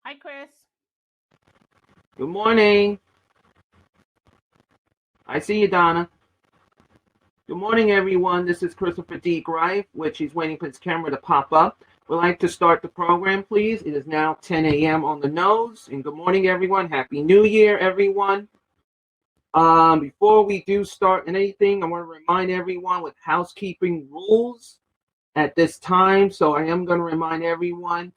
Hi, Chris. Good morning. I see you, Donna. Good morning, everyone. This is Christopher D. Greif, which he's waiting for his camera to pop up. We'd like to start the program, please. It is now 10 a.m. on the nose. And good morning, everyone. Happy New Year, everyone. Before we do start anything, I want to remind everyone with housekeeping rules at this time. So I am going to remind everyone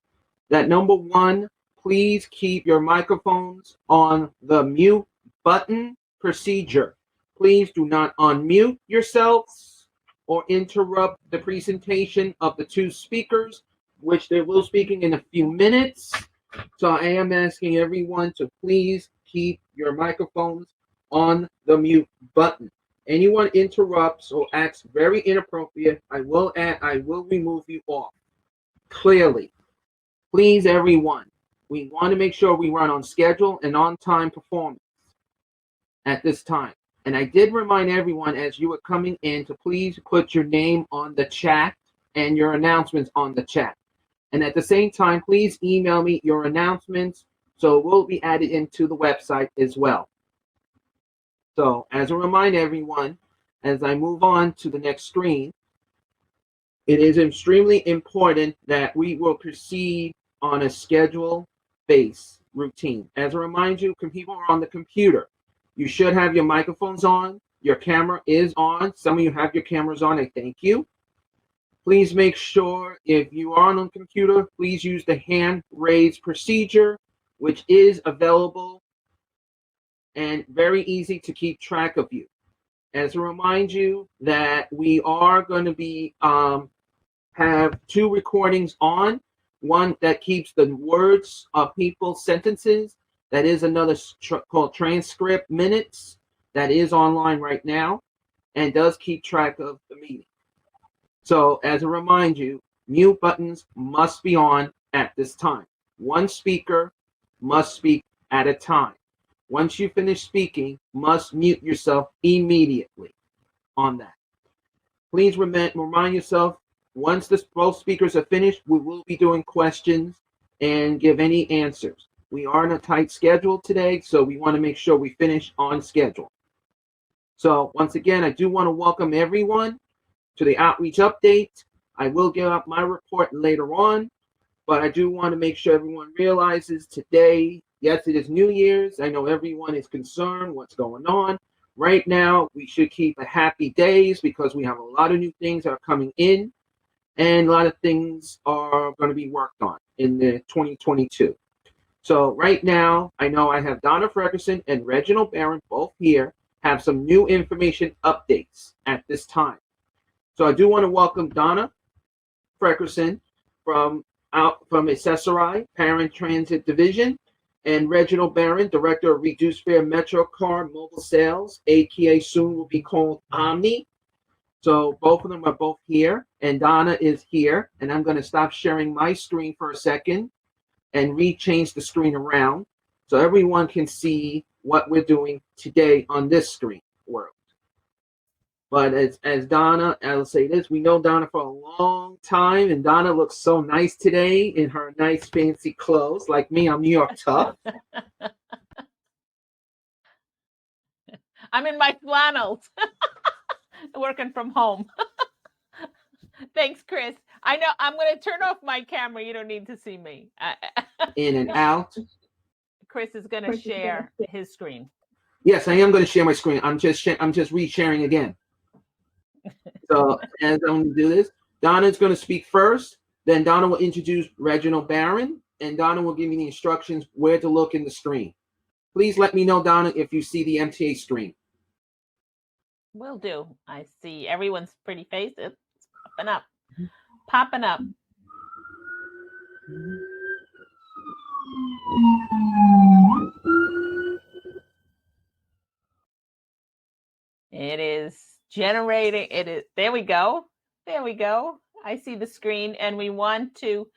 that number one, please keep your microphones on the mute button procedure. Please do not unmute yourselves or interrupt the presentation of the two speakers, which they will be speaking in a few minutes. So I am asking everyone to please keep your microphones on the mute button. Anyone interrupts or acts very inappropriate, I will remove you off. Clearly. Please, everyone, we want to make sure we run on schedule and on-time performance at this time. And I did remind everyone as you were coming in to please put your name on the chat and your announcements on the chat. And at the same time, please email me your announcements so it will be added into the website as well. So as a reminder, everyone, as I move on to the next screen, it is extremely important that we will proceed on a schedule-based routine. As a reminder, people are on the computer. You should have your microphones on. Your camera is on. Some of you have your cameras on. I thank you. Please make sure if you are on the computer, please use the hand raise procedure, which is available and very easy to keep track of you. As a reminder that we are going to be have two recordings on, one that keeps the words of people's sentences. That is another called transcript minutes that is online right now and does keep track of the meeting. So as a reminder, mute buttons must be on at this time. One speaker must speak at a time. Once you finish speaking, must mute yourself immediately on that. Please remind yourself, once both speakers are finished, we will be doing questions and give any answers. We are in a tight schedule today, so we want to make sure we finish on schedule. So once again, I do want to welcome everyone to the outreach update. I will give up my report later on, but I do want to make sure everyone realizes today, yes, it is New Year's. I know everyone is concerned what's going on. Right now, we should keep a happy days because we have a lot of new things that are coming in and a lot of things are going to be worked on in the 2022. So right now, I know I have Donna Ferguson and Reginald Barron both here, have some new information updates at this time. So I do want to welcome Donna Ferguson from Accessorize Paratransit Division, and Reginald Barron, Director of Reduced Fare Metro Card Mobile Sales, aka soon will be called Omni. So both of them are both here, and Donna is here, and I'm going to stop sharing my screen for a second and change the screen around so everyone can see what we're doing today on this screen world. But as Donna, I'll say this, we know Donna for a long time, and Donna looks so nice today in her nice fancy clothes. Like me, I'm New York tough. I'm in my flannels, working from home. Thanks, Chris. I know I'm going to turn off my camera. You don't need to see me. In and out. Chris is going to share his screen. Yes, I am going to share my screen. I'm just re-sharing again. So as I'm going to do this, Donna's going to speak first. Then Donna will introduce Reginald Barron, and Donna will give me the instructions where to look in the screen. Please let me know, Donna, if you see the MTA screen. Will do. I see everyone's pretty face. It's popping up. Popping up. It is generating. It is. There we go. There we go. I see the screen, and we want to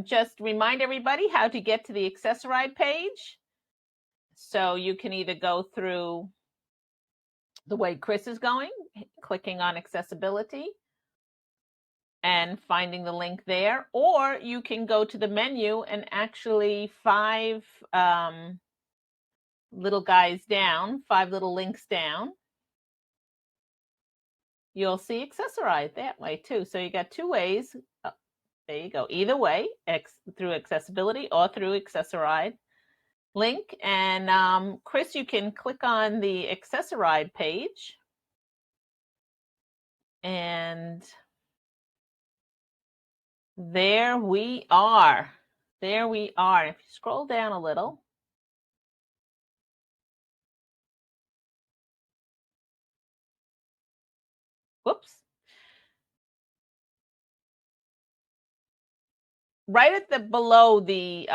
just remind everybody how to get to the Accessorize page. So you can either go through the way Chris is going, clicking on accessibility, and finding the link there, or you can go to the menu and actually 5 little guys down, 5 little links down, you'll see Accessorize that way too. So you got 2 ways. Oh, there you go. Either way, through Accessibility or through Accessorize link. And Chris, you can click on the Accessorize page. And there we are. There we are. If you scroll down a little, whoops. Right at the below the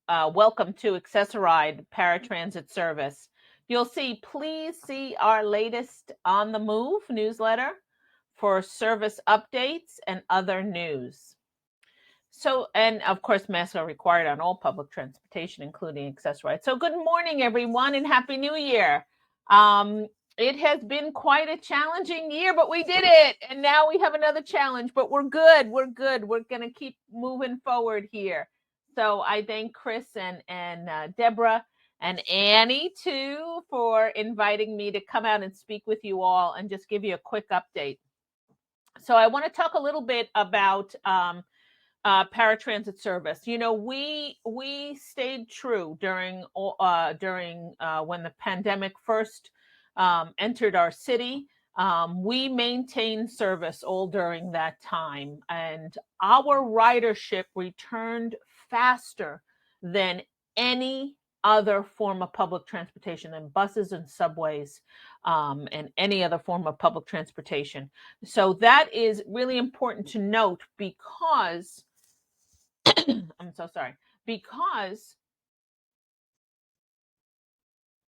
welcome to Accessorize Paratransit Service, you'll see, please see our latest On the Move newsletter for service updates and other news. So, and of course, masks are required on all public transportation, including Accessorize. So good morning, everyone, and Happy New Year. It has been quite a challenging year, but we did it. And now we have another challenge, but we're good. We're good. We're going to keep moving forward here. So I thank Chris and Deborah and Annie, too, for inviting me to come out and speak with you all and just give you a quick update. So I want to talk a little bit about Paratransit Service. You know, we stayed true during when the pandemic first entered our city. We maintained service all during that time, and our ridership returned faster than any other form of public transportation, than buses and subways, and any other form of public transportation. So that is really important to note, because I'm so sorry, because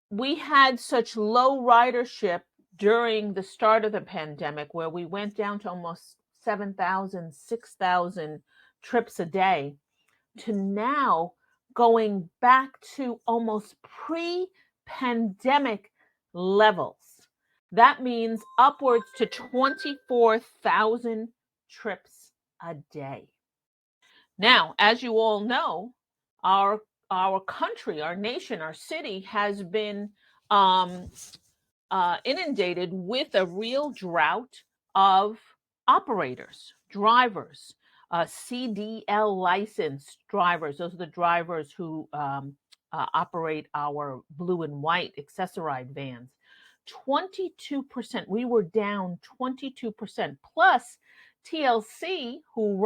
we had such low ridership during the start of the pandemic, where we went down to almost 7,000, 6,000 trips a day, to now going back to almost pre-pandemic levels. That means upwards to 24,000 trips a day. Now, as you all know, our country, our nation, our city has been inundated with a real drought of operators, drivers, CDL licensed drivers. Those are the drivers who operate our blue and white accessorized vans. 22%. We were down 22%. Plus, TLC, who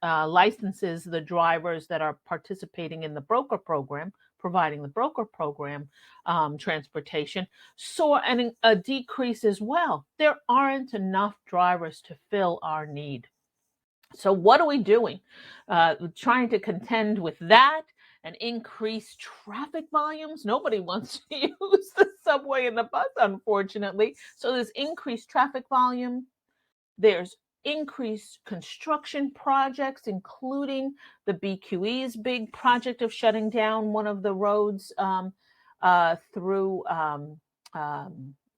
licenses the drivers that are participating in the broker program, providing the broker program transportation, saw a decrease as well. There aren't enough drivers to fill our need. So what are we doing? Trying to contend with that and increase traffic volumes. Nobody wants to use the subway and the bus, unfortunately. So there's increased traffic volume. There's increased construction projects, including the BQE's big project of shutting down one of the roads through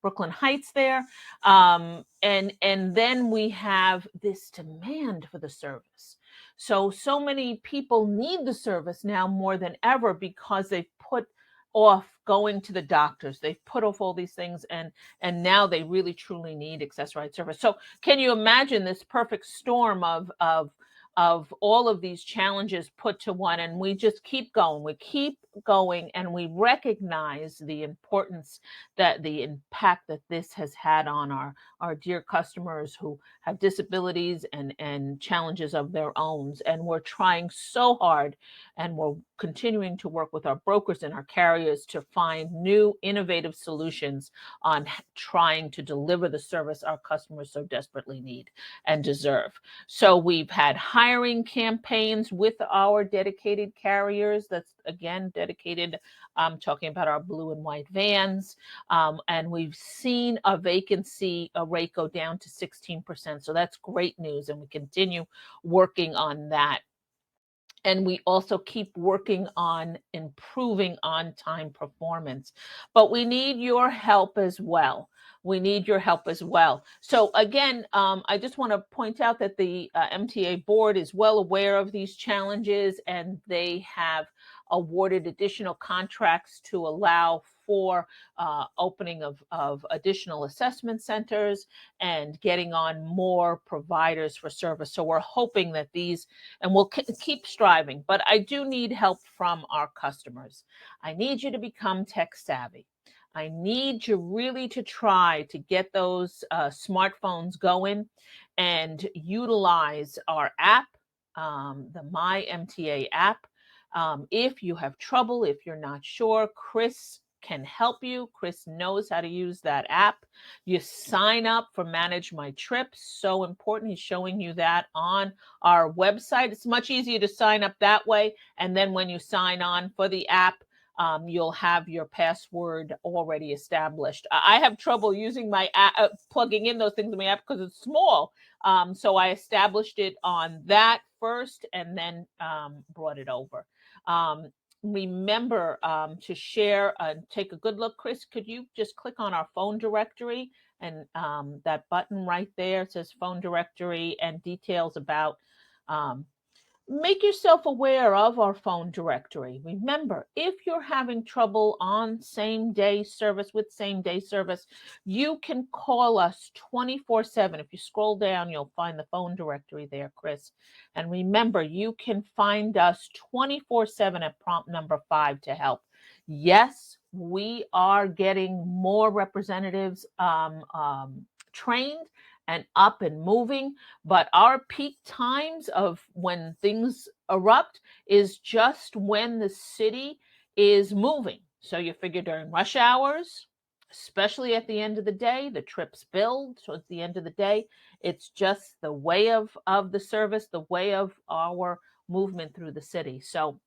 Brooklyn Heights there. And then we have this demand for the service. So many people need the service now more than ever, because they've put off going to the doctors. They've put off all these things, and now they really truly need Accessorize service. So can you imagine this perfect storm of all of these challenges put to one? And we just keep going. We keep going, and we recognize the importance, that the impact that this has had on our dear customers who have disabilities and challenges of their own. And we're trying so hard, and we're continuing to work with our brokers and our carriers to find new innovative solutions on trying to deliver the service our customers so desperately need and deserve. So we've had hiring campaigns with our dedicated carriers. That's, again, dedicated, talking about our blue and white vans. And we've seen a vacancy rate go down to 16%. So that's great news. And we continue working on that. And we also keep working on improving on-time performance. But we need your help as well. we need your help as well. So again, I just want to point out that the MTA board is well aware of these challenges, and they have awarded additional contracts to allow for opening of additional assessment centers and getting on more providers for service. So we're hoping that these, and we'll keep striving, but I do need help from our customers. I need you to become tech savvy. I need you really to try to get those smartphones going and utilize our app, the My MTA app. If you have trouble, if you're not sure, Chris can help you. Chris knows how to use that app. You sign up for Manage My Trips. So important. He's showing you that on our website. It's much easier to sign up that way. And then when you sign on for the app, you'll have your password already established. I have trouble using my app, plugging in those things in my app because it's small. So I established it on that first and then brought it over. Remember to share and take a good look. Chris, could you just click on our phone directory and that button right there says phone directory and details about make yourself aware of our phone directory. Remember, if you're having trouble on same-day service with same-day service, you can call us 24/7. If you scroll down, you'll find the phone directory there, Chris. And remember, you can find us 24/7 at prompt number 5 to help. Yes, we are getting more representatives trained and up and moving, but our peak times of when things erupt is just when the city is moving. So you figure during rush hours, especially at the end of the day, the trips build. So at the end of the day, it's just the way of the service, the way of our movement through the city. So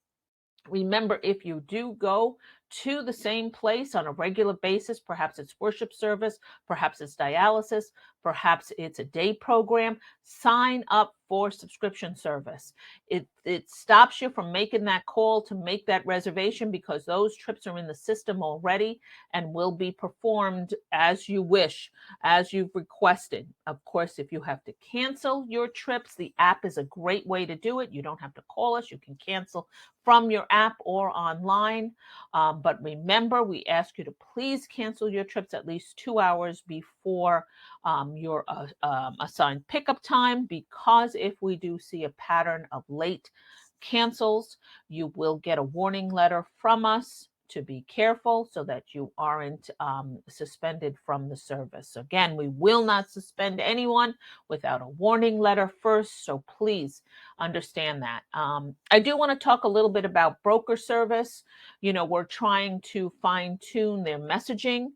remember, if you do go to the same place on a regular basis, perhaps it's worship service, perhaps it's dialysis, perhaps it's a day program, sign up for subscription service. It stops you from making that call to make that reservation because those trips are in the system already and will be performed as you wish, as you've requested. Of course, if you have to cancel your trips, the app is a great way to do it. You don't have to call us. You can cancel from your app or online. But remember, we ask you to please cancel your trips at least 2 hours before your assigned pickup time, because if we do see a pattern of late cancels, you will get a warning letter from us to be careful so that you aren't suspended from the service. Again, we will not suspend anyone without a warning letter first, so please understand that. I do want to talk a little bit about broker service. You know, we're trying to fine tune their messaging.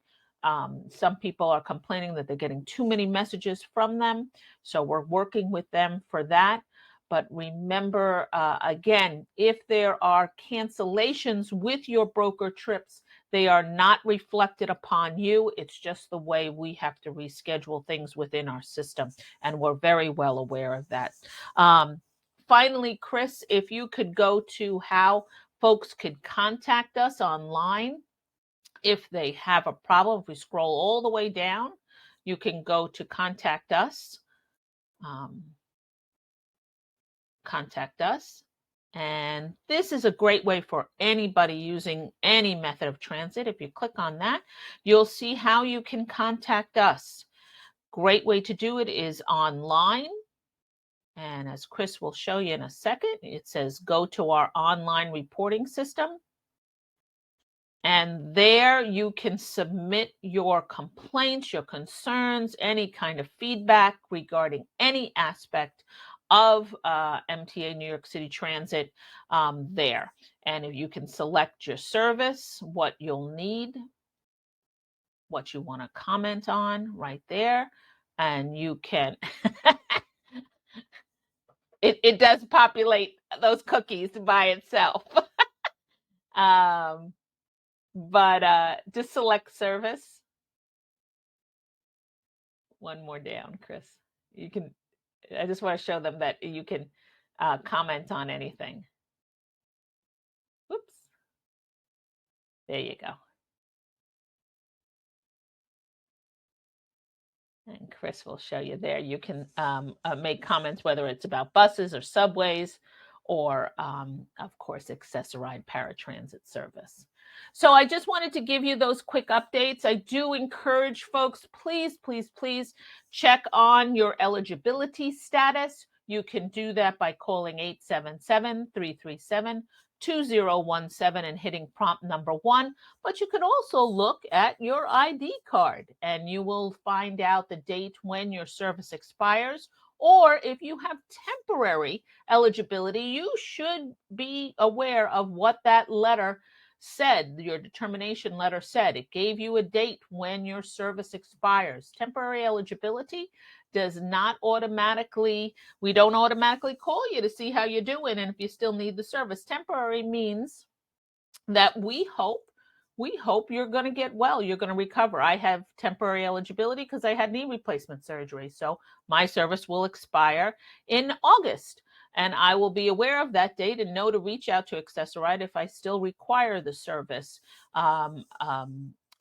Some people are complaining that they're getting too many messages from them, so we're working with them for that. But remember, again, if there are cancellations with your broker trips, they are not reflected upon you. It's just the way we have to reschedule things within our system, and we're very well aware of that. Finally, Chris, if you could go to how folks could contact us online if they have a problem. If we scroll all the way down, you can go to contact us. Contact us. And this is a great way for anybody using any method of transit. If you click on that, you'll see how you can contact us. Great way to do it is online. And as Chris will show you in a second, it says go to our online reporting system. And there you can submit your complaints, your concerns, any kind of feedback regarding any aspect of MTA New York City Transit there. And if you can select your service, what you'll need, what you want to comment on right there. And you can, it does populate those cookies by itself. But just select service. One more down, Chris. You can, I just want to show them that you can comment on anything. Whoops. There you go. And Chris will show you there. You can make comments, whether it's about buses or subways, or of course, Accessorize Paratransit Service. So I just wanted to give you those quick updates. I do encourage folks, please, please, please check on your eligibility status. You can do that by calling 877-337-2017 and hitting prompt number 1. But you can also look at your ID card and you will find out the date when your service expires. Or if you have temporary eligibility, you should be aware of what that letter said, your determination letter said. It gave you a date when your service expires. Temporary eligibility does not automatically, we don't automatically call you to see how you're doing and if you still need the service. Temporary means that we hope you're going to get well, you're going to recover. I have temporary eligibility because I had knee replacement surgery. So my service will expire in August. And I will be aware of that date and know to reach out to Accessorize if I still require the service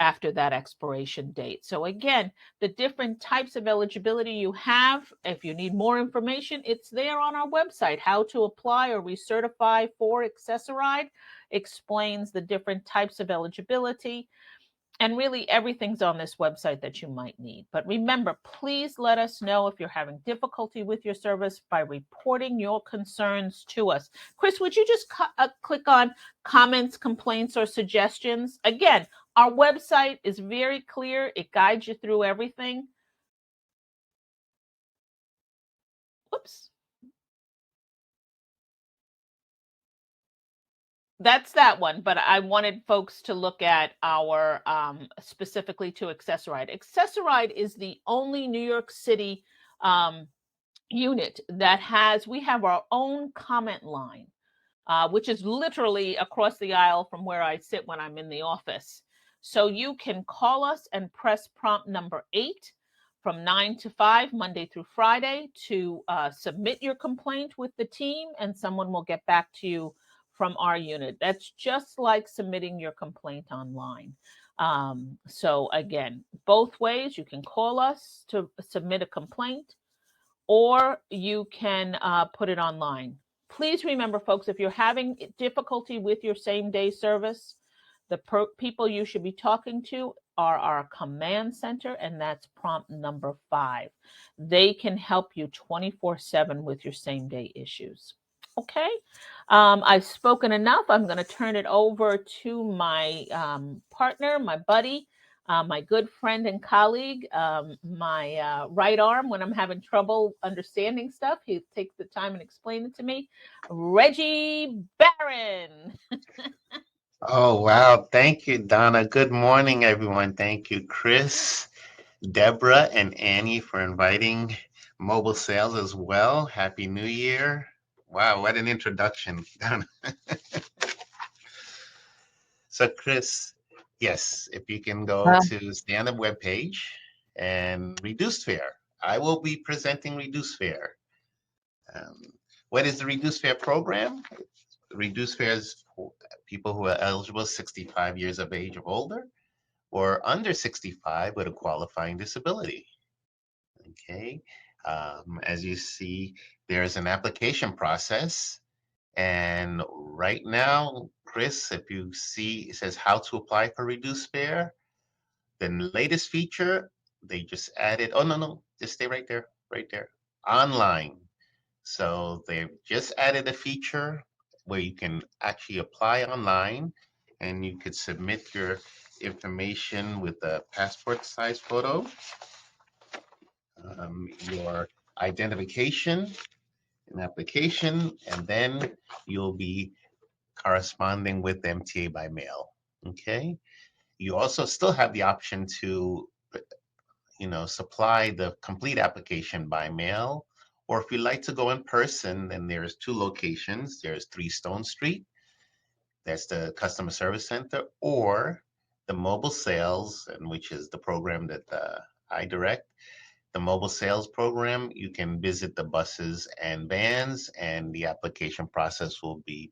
after that expiration date. So again, the different types of eligibility you have, if you need more information, it's there on our website. How to apply or recertify for Accessorize explains the different types of eligibility. And really everything's on this website that you might need. But remember, please let us know if you're having difficulty with your service by reporting your concerns to us. Chris, would you just click on comments, complaints, or suggestions? Again, our website is very clear. It guides you through everything. Whoops. That's that one, but I wanted folks to look at our specifically to Accessorize. Accessorize is the only New York City unit that we have our own comment line, which is literally across the aisle from where I sit when I'm in the office. So you can call us and press prompt number 8 from 9 to 5, Monday through Friday, to submit your complaint with the team, and someone will get back to you from our unit. That's just like submitting your complaint online. So again, both ways, you can call us to submit a complaint, or you can put it online. Please remember, folks, if you're having difficulty with your same-day service, the people you should be talking to are our command center, and that's prompt number 5. They can help you 24/7 with your same-day issues. Okay, I've spoken enough. I'm going to turn it over to my partner, my buddy, my good friend and colleague, my right arm when I'm having trouble understanding stuff. He takes the time and explain it to me. Reggie Barron. Oh, wow. Thank you, Donna. Good morning, everyone. Thank you, Chris, Deborah, and Annie for inviting mobile sales as well. Happy New Year. Wow, what an introduction, Donna. So, Chris, yes, if you can go to stand-up webpage and reduced fare. I will be presenting reduced fare. What is the reduced fare program? Reduced fare is for people who are eligible 65 years of age or older, or under 65 with a qualifying disability. Okay, as you see, there's an application process. And right now, Chris, if you see, it says how to apply for reduced fare. The latest feature, they just added, oh, no, just stay right there, online. So they've just added a feature where you can actually apply online, and you could submit your information with a passport size photo, your identification and application, and then you'll be corresponding with MTA by mail. Okay. You also still have the option to, supply the complete application by mail, or if you like to go in person, then there's 2 locations. There's 3 Stone Street. That's the customer service center, or the mobile sales, and which is the program that I direct. The mobile sales program, you can visit the buses and vans, and the application process will be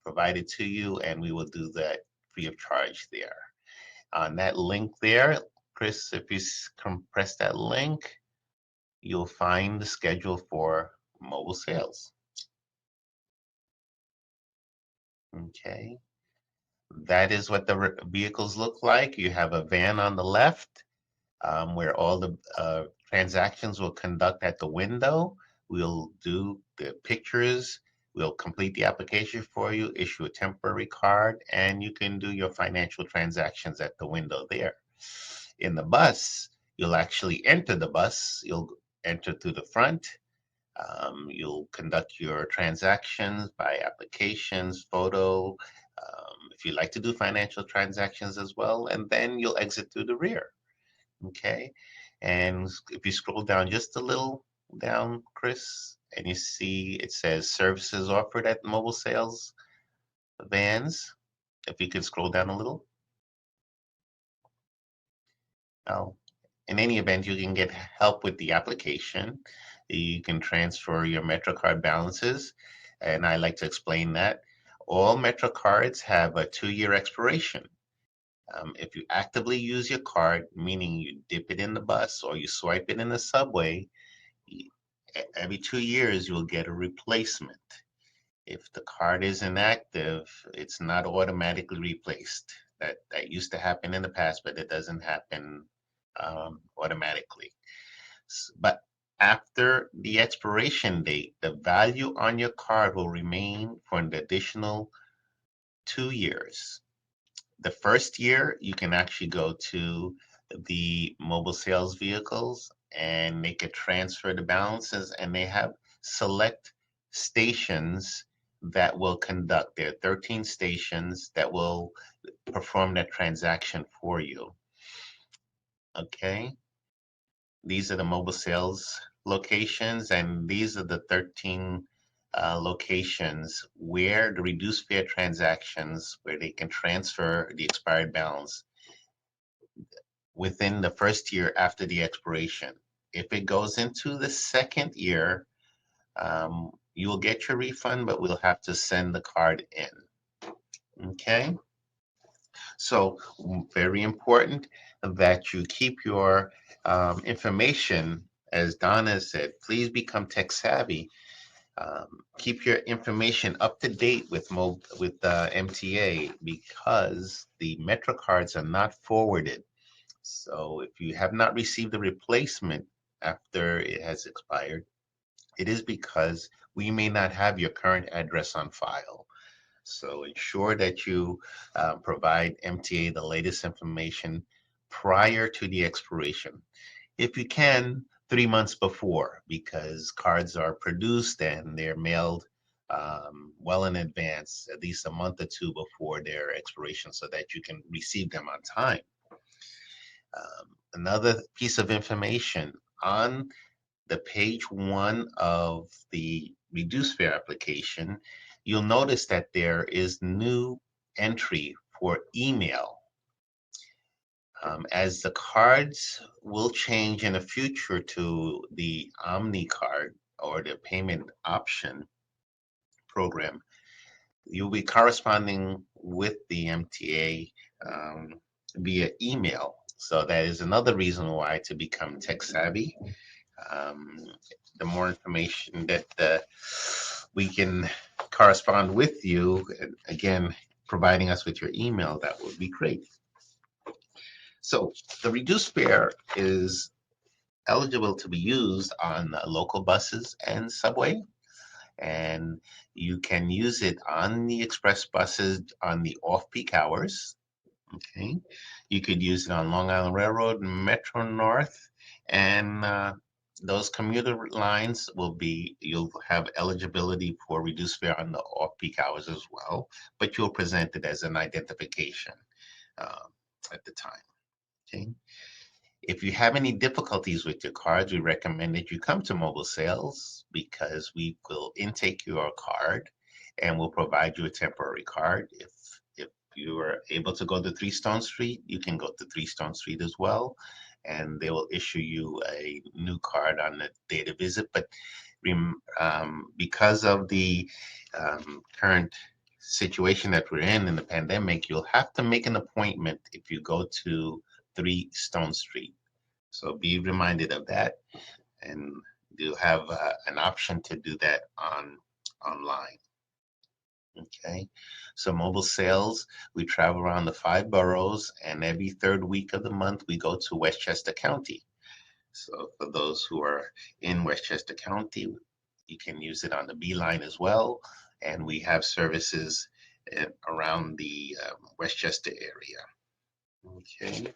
provided to you, and we will do that free of charge there. On that link there, Chris, if you compress that link, you'll find the schedule for mobile sales. Okay, that is what the vehicles look like. You have a van on the left, where all the transactions will conduct at the window. We'll do the pictures. We'll complete the application for you, issue a temporary card, and you can do your financial transactions at the window there. In the bus, you'll actually enter the bus. You'll enter through the front. You'll conduct your transactions by applications, photo, if you like to do financial transactions as well, and then you'll exit through the rear. Okay, and if you scroll down just a little down, Chris, and you see it says services offered at mobile sales vans. If you could scroll down a little. Now, in any event, you can get help with the application. You can transfer your Metro card balances, and I like to explain that. All Metro cards have a 2-year expiration. If you actively use your card, meaning you dip it in the bus or you swipe it in the subway, every 2 years you'll get a replacement. If the card is inactive, it's not automatically replaced. That used to happen in the past, but it doesn't happen automatically. But after the expiration date, the value on your card will remain for an additional 2 years. The first year, you can actually go to the mobile sales vehicles and make a transfer the balances, and they have select stations that will conduct. There are 13 stations that will perform that transaction for you. Okay, these are the mobile sales locations, and these are the 13 locations where the reduced fare transactions, where they can transfer the expired balance within the first year after the expiration. If it goes into the second year, you will get your refund, but we'll have to send the card in. Okay? So, very important that you keep your information, as Donna said, please become tech savvy. Keep your information up to date with MTA, because the Metro cards are not forwarded. So if you have not received a replacement after it has expired, it is because we may not have your current address on file. So ensure that you provide MTA the latest information prior to the expiration. If you can, 3 months before, because cards are produced and they're mailed well in advance, at least a month or two before their expiration, so that you can receive them on time. Another piece of information on the page 1 of the reduced fare application, you'll notice that there is new entry for email. As the cards will change in the future to the Omni card or the payment option program, you'll be corresponding with the MTA via email. So that is another reason why to become tech savvy. The more information that we can correspond with you, again, providing us with your email, that would be great. So the reduced fare is eligible to be used on local buses and subway, and you can use it on the express buses on the off-peak hours. Okay, you could use it on Long Island Railroad, Metro North, and those commuter lines you'll have eligibility for reduced fare on the off-peak hours as well, but you'll present it as an identification at the time. Okay. If you have any difficulties with your cards, we recommend that you come to mobile sales, because we will intake your card and we'll provide you a temporary card. If you are able to go to 3 Stone Street, you can go to 3 Stone Street as well, and they will issue you a new card on the date of visit. But because of the current situation that we're in the pandemic, you'll have to make an appointment if you go to 3 Stone Street. So be reminded of that, and you have an option to do that online. Okay, so mobile sales, we travel around the 5 boroughs, and every 3rd week of the month we go to Westchester County. So for those who are in Westchester County, you can use it on the B line as well, and we have services around the Westchester area. Okay,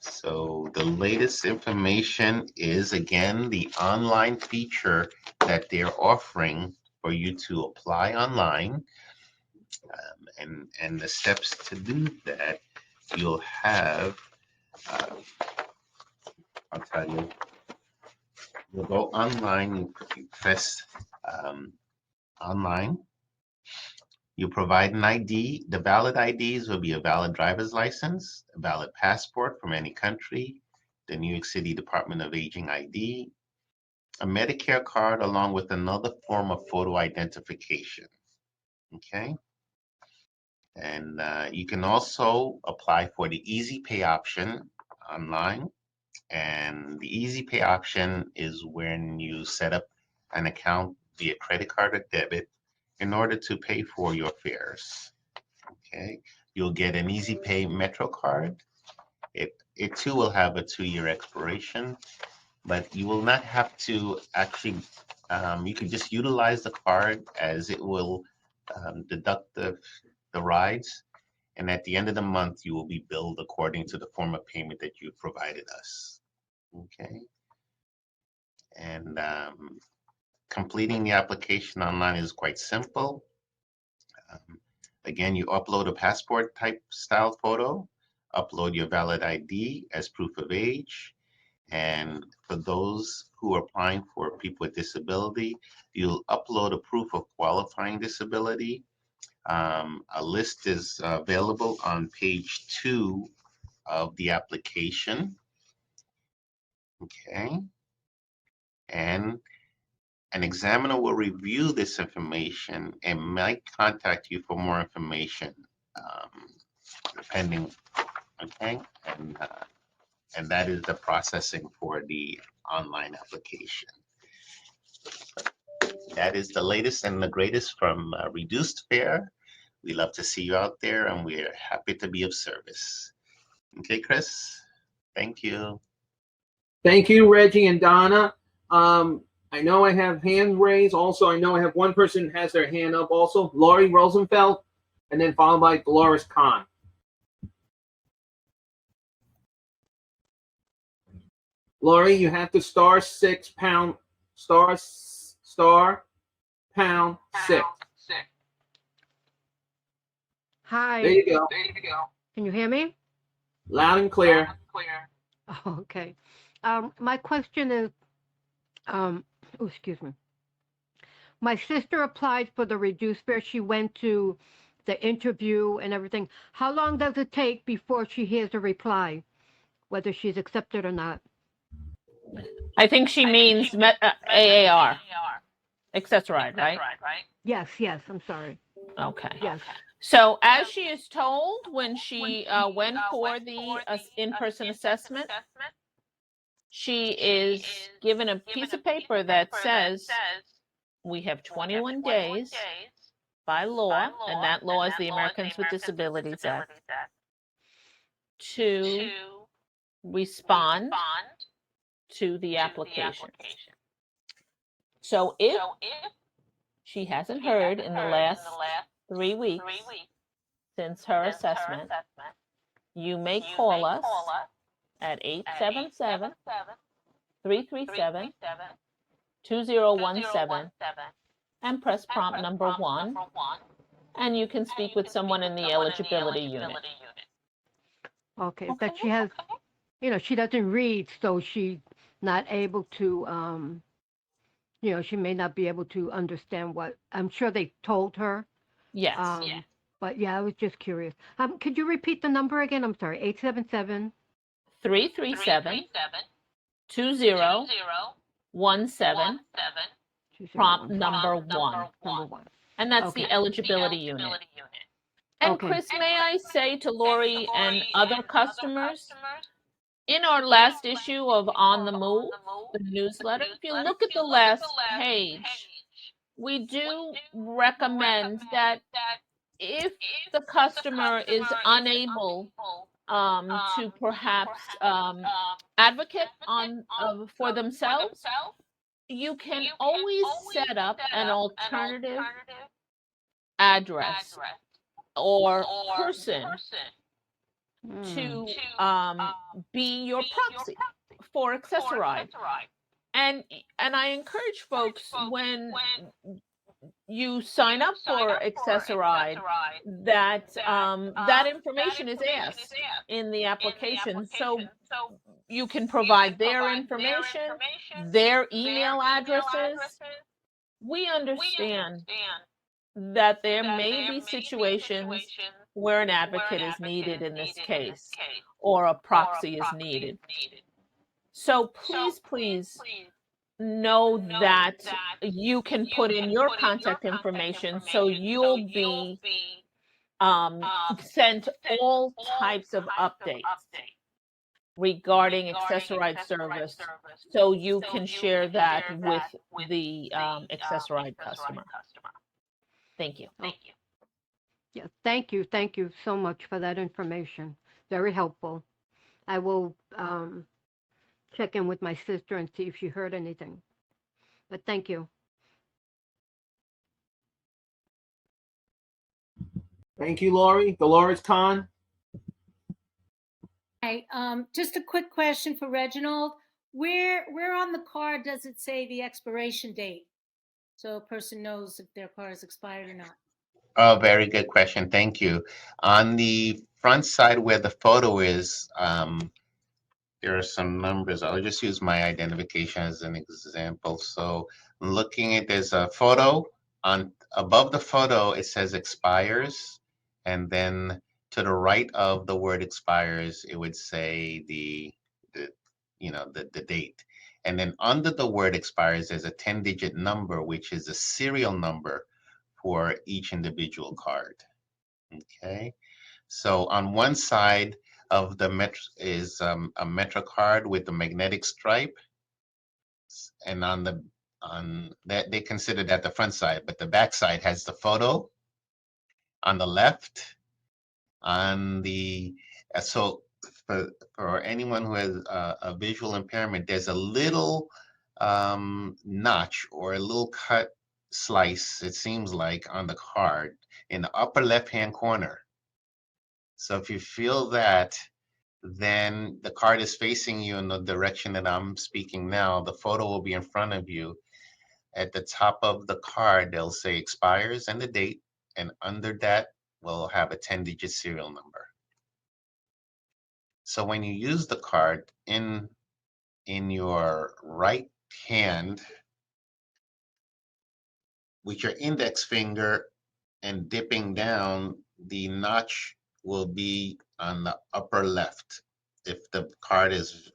so the latest information is, again, the online feature that they're offering for you to apply online. And the steps to do that, you'll have, I'll tell you, you'll go online, you press online, you provide an ID. The valid IDs will be a valid driver's license, a valid passport from any country, the New York City Department of Aging ID, a Medicare card, along with another form of photo identification. Okay. And you can also apply for the Easy Pay option online. And the Easy Pay option is when you set up an account via credit card or debit in order to pay for your fares. Okay, you'll get an Easy Pay Metro Card. It too will have a 2-year expiration, but you will not have to actually, you can just utilize the card, as it will deduct the rides, and at the end of the month you will be billed according to the form of payment that you provided us. Okay, and completing the application online is quite simple. Again, you upload a passport type style photo, upload your valid ID as proof of age, and for those who are applying for people with disability, you'll upload a proof of qualifying disability. A list is available on page 2 of the application. Okay, and an examiner will review this information and might contact you for more information, depending. Okay, and that is the processing for the online application. That is the latest and the greatest from Reduced Fare. We love to see you out there, and we're happy to be of service. Okay, Chris, thank you. Thank you, Reggie and Donna. I know I have hands raised. Also, I know I have one person who has their hand up also, Laurie Rosenfeld, and then followed by Dolores Kahn. Laurie, you have to *6 pound, *pound 6. Hi. There you go. Can you hear me? Loud and clear. Oh, okay. My question is, excuse me. My sister applied for the reduced fare. She went to the interview and everything. How long does it take before she hears a reply, whether she's accepted or not? I think she means AAR. Accessorize, right? Yes, I'm sorry. Okay. Yes. So as she is told when she went for the in-person assessment, she is given a piece of paper that says we have 21 days by law, and that law is the Americans with Disabilities Act, to respond to the application. So if she hasn't heard in the last 3 weeks since her assessment, you may call us at 877-337-2017 and press prompt number 1, and you can speak with someone in the eligibility unit. Okay, that she has, she doesn't read, so she's not able to, she may not be able to understand what, I'm sure they told her. Yes. But yeah, I was just curious. Could you repeat the number again? I'm sorry, 877-337-2017, prompt number 1. And that's the eligibility unit. And Chris, may I say to Lori and other customers, in our last issue of On the Move, the newsletter, if you look at the last page, we do recommend that if the customer is unable to perhaps advocate for themselves, you can always set up an alternative address or person to be your proxy for Accessorize. And I encourage folks, when you sign up for Accessorize, that that information is asked in the application, so you can provide their information, their email addresses. We understand that there may be situations where an advocate is needed in this case, or a proxy is needed. So please know that you can put in your contact information, so you'll be sent all types of updates regarding Accessorize service, so you can share that with the Accessorize customer. Thank you. Yeah, thank you. Thank you so much for that information. Very helpful. I will check in with my sister and see if she heard anything. But thank you. Thank you, Lori. Dolores Khan. Hi, just a quick question for Reginald. Where on the card does it say the expiration date? So a person knows if their card is expired or not. Oh, very good question. Thank you. On the front side where the photo is, there are some numbers. I'll just use my identification as an example. So looking at, there's a photo on above the photo, it says expires. And then to the right of the word expires, it would say the date. And then under the word expires, there's a 10-digit number, which is a serial number for each individual card. Okay. So on one side of the Metro is a Metro card with a magnetic stripe, and on that they consider that the front side, but the back side has the photo on the left. On the so for anyone who has a visual impairment, there's a little notch or a little cut slice, it seems like, on the card in the upper left hand corner. So if you feel that, then the card is facing you in the direction that I'm speaking now. The photo will be in front of you. At the top of the card, they'll say expires and the date, and under that we'll have a 10-digit serial number. So when you use the card in your right hand with your index finger and dipping down, the notch will be on the upper left. If the card is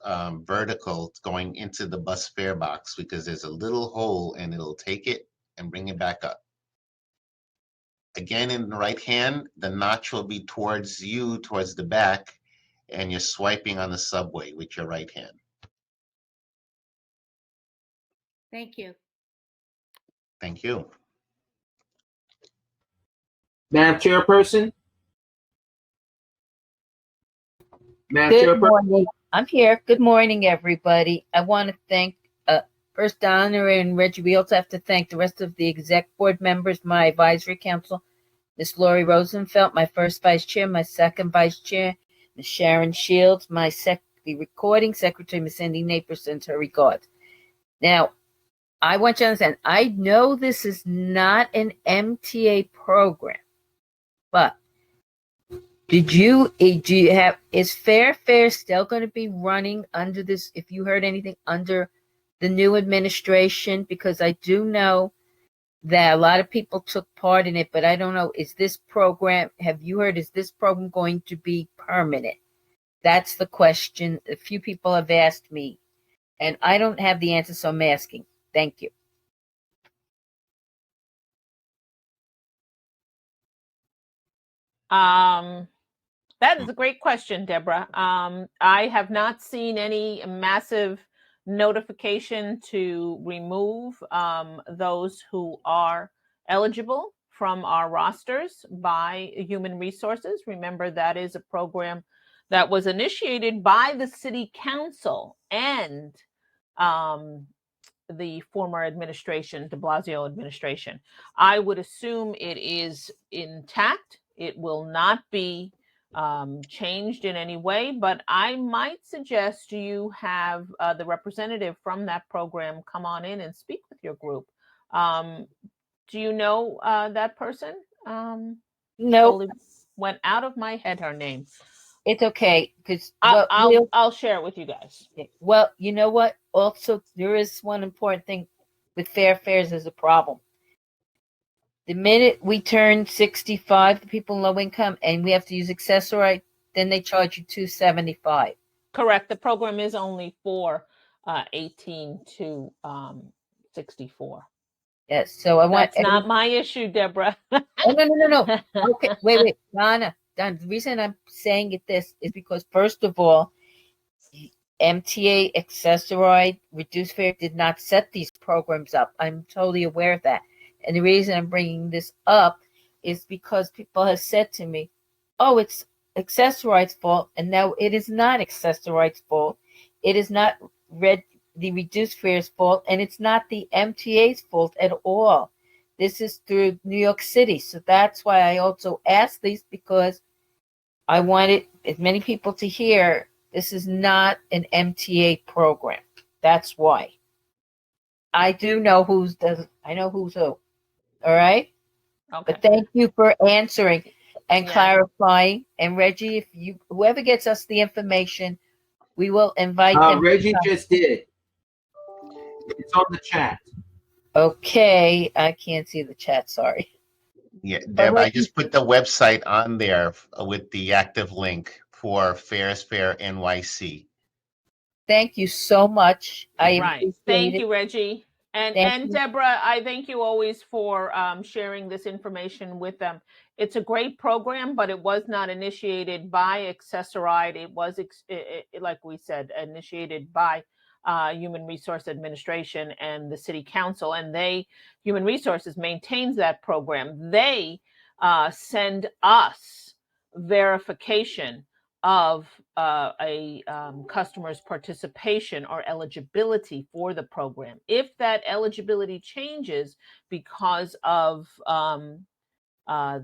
vertical, it's going into the bus fare box, because there's a little hole and it'll take it and bring it back up. Again, in the right hand, the notch will be towards you, towards the back, and you're swiping on the subway with your right hand. Thank you. Thank you. Madam Chairperson. Madam Good Chairperson. morning. I'm here. Good morning, everybody. I want to thank first Donna and Reggie. We also have to thank the rest of the exec board members, my advisory council, Miss Lori Rosenfeld, my first vice chair, my second vice chair, Miss Sharon Shields, the recording secretary, Miss Cindy Napier, sends her regards. Now, I want you to understand, I know this is not an MTA program, but do you have, is Fair still going to be running under this, if you heard anything, under the new administration? Because I do know that a lot of people took part in it, but I don't know, is this program, have you heard, is this program going to be permanent? That's the question a few people have asked me, and I don't have the answer, so I'm asking. Thank you. That is a great question, Deborah. I have not seen any massive notification to remove those who are eligible from our rosters by Human Resources. Remember, that is a program that was initiated by the City Council and the former administration, de Blasio administration. I would assume it is intact. It will not be changed in any way, but I might suggest you have the representative from that program come on in and speak with your group. Do you know that person? No, Totally went out of my head, her name. it's okay because I'll share it with you guys. well, you know what? Also, there is one important thing with fair fares is a problem. The minute we turn 65, the people in low income, and we have to use Accessorize, then they charge you $275. Correct. The program is only for 18 to 64. Yes, so I want. That's not my issue, Deborah. Oh, no. Okay, wait, Donna. The reason I'm saying it this is because, first of all, MTA Accessorize Reduced Fare did not set these programs up. I'm totally aware of that. And the reason I'm bringing this up is because people have said to me, oh, it's Accessorize's fault. And now it is not Accessorize's fault. It is not the Reduced Fare's fault. And it's not the MTA's fault at all. This is through New York City. So that's why I also asked these, because I wanted as many people to hear this is not an MTA program. That's why. I do know I know who's who. All right? Okay. But thank you for answering and clarifying. And Reggie, if whoever gets us the information, we will invite them. Reggie just did. It's on the chat. Okay, I can't see the chat. Sorry. Yeah, Deb, I just put the website on there with the active link for Fares Fair NYC. Thank you so much. Thank you, Reggie. And you. Deborah, I thank you always for sharing this information with them. It's a great program, but it was not initiated by Accessorize. It was, like we said, initiated by Human Resource Administration and the City Council, and Human Resources maintains that program. They send us verification of a customer's participation or eligibility for the program. If that eligibility changes because of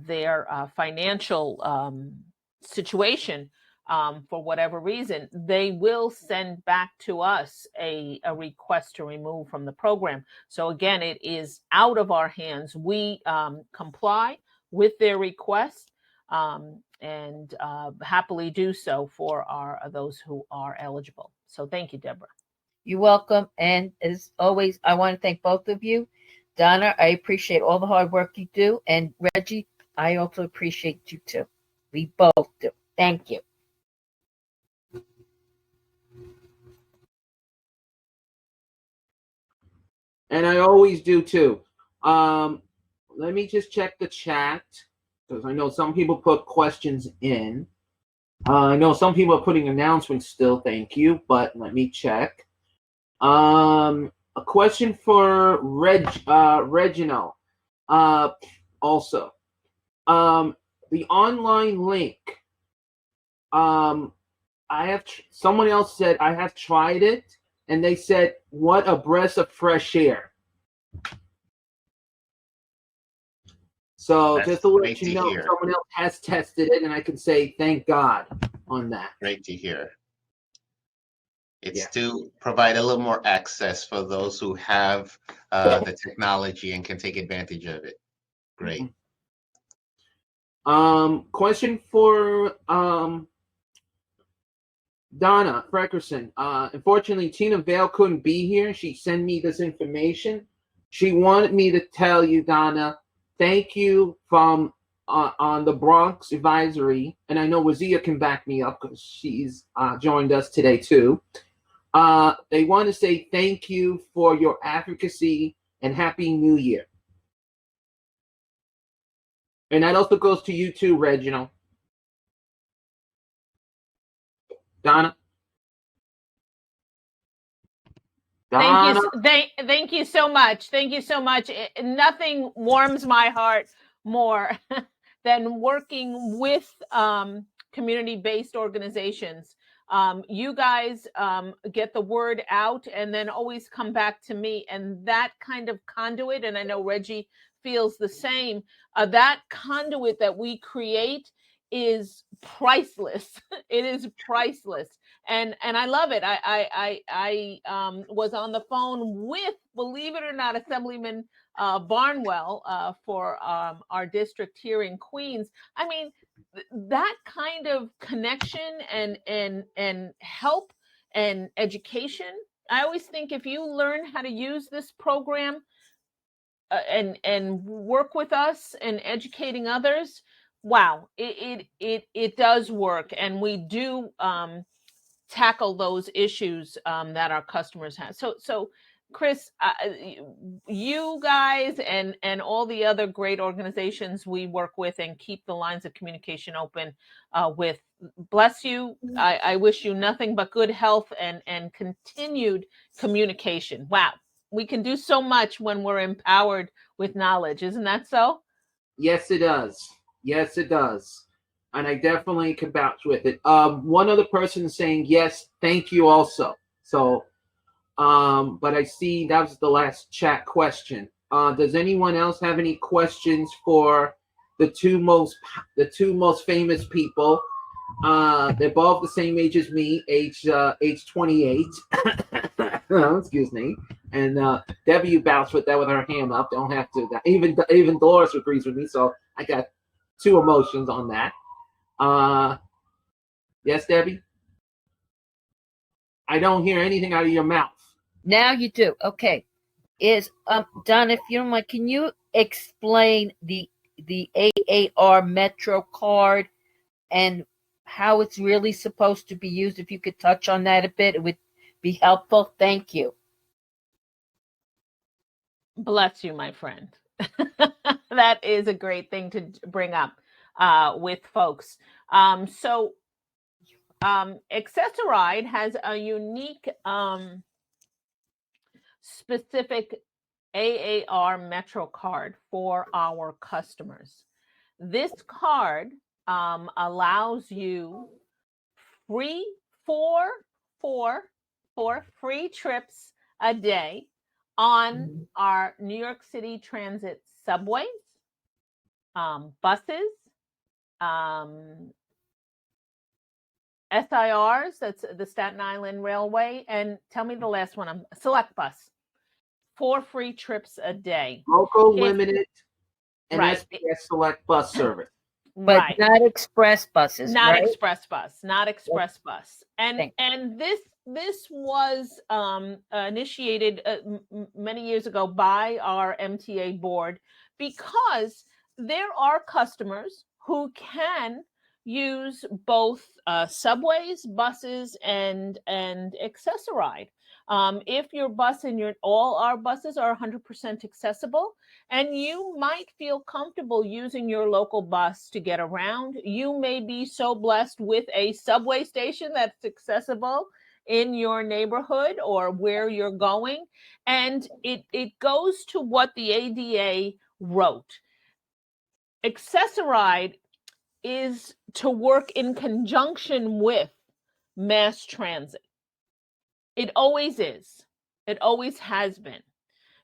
their financial situation, for whatever reason, they will send back to us a request to remove from the program. So again, it is out of our hands. We comply with their request and happily do so for those who are eligible. So thank you, Deborah. You're welcome. And as always, I want to thank both of you. Donna, I appreciate all the hard work you do. And Reggie, I also appreciate you too. We both do. Thank you. And I always do too. Let me just check the chat, because I know some people put questions in. I know some people are putting announcements still. Thank you, but let me check. A question for Reginald. Also, the online link. Someone else said I have tried it, and they said, "What a breath of fresh air." So just to let you know, someone else has tested it, and I can say thank God on that. Great to hear. It's to provide a little more access for those who have the technology and can take advantage of it. Great. Question for Donna Freckerson. Unfortunately, Tina Vale couldn't be here. She sent me this information. She wanted me to tell you, Donna, thank you from on the Bronx Advisory, and I know Wazia can back me up because she's joined us today too. They want to say thank you for your advocacy and Happy New Year. And that also goes to you too, Reginald. Donna? Thank Donna? you. Thank you so much. Thank you so much. Nothing warms my heart more than working with community-based organizations. You guys get the word out and then always come back to me. And that kind of conduit, and I know Reggie feels the same, that conduit that we create is priceless. It is priceless. And I love it. I was on the phone with, believe it or not, Assemblyman Barnwell for our district here in Queens. I mean, that kind of connection and help and education. I always think if you learn how to use this program and work with us and educating others, wow, it does work, and we do tackle those issues that our customers have. So Chris, you guys and all the other great organizations we work with and keep the lines of communication open with, bless you. I wish you nothing but good health and continued communication. Wow, we can do so much when we're empowered with knowledge. Isn't that so? Yes, it does. Yes, it does. And I definitely can vouch with it. One other person saying yes, thank you also. So, but I see that was the last chat question. Does anyone else have any questions for the two most famous people? They're both the same age as me, age 28. Excuse me. And Debbie, you bounced with that with her hand up. Don't have to. Even Doris agrees with me. So I got two emotions on that. Yes, Debbie? I don't hear anything out of your mouth. Now you do. Okay. Don, if you don't mind, can you explain the Aar Metro Card and how it's really supposed to be used? If you could touch on that a bit, it would be helpful. Thank you. Bless you, my friend. That is a great thing to bring up with folks. So Accessorize has a unique specific Aar Metro Card for our customers. This card allows you four free trips a day on our New York City Transit subways, buses, SIRs, that's the Staten Island Railway, and tell me the last one, Select Bus. 4 free trips a day. Local, limited, and right. SPS Select Bus Service. But right. not express buses, not right? express bus, not express bus. And this was initiated many years ago by our MTA board, because there are customers who can use both subways, buses, and Accessorize. If your bus and all our buses are 100% accessible, and you might feel comfortable using your local bus to get around. You may be so blessed with a subway station that's accessible in your neighborhood or where you're going. And it goes to what the ADA wrote. Accessorize is to work in conjunction with mass transit. It always is. It always has been.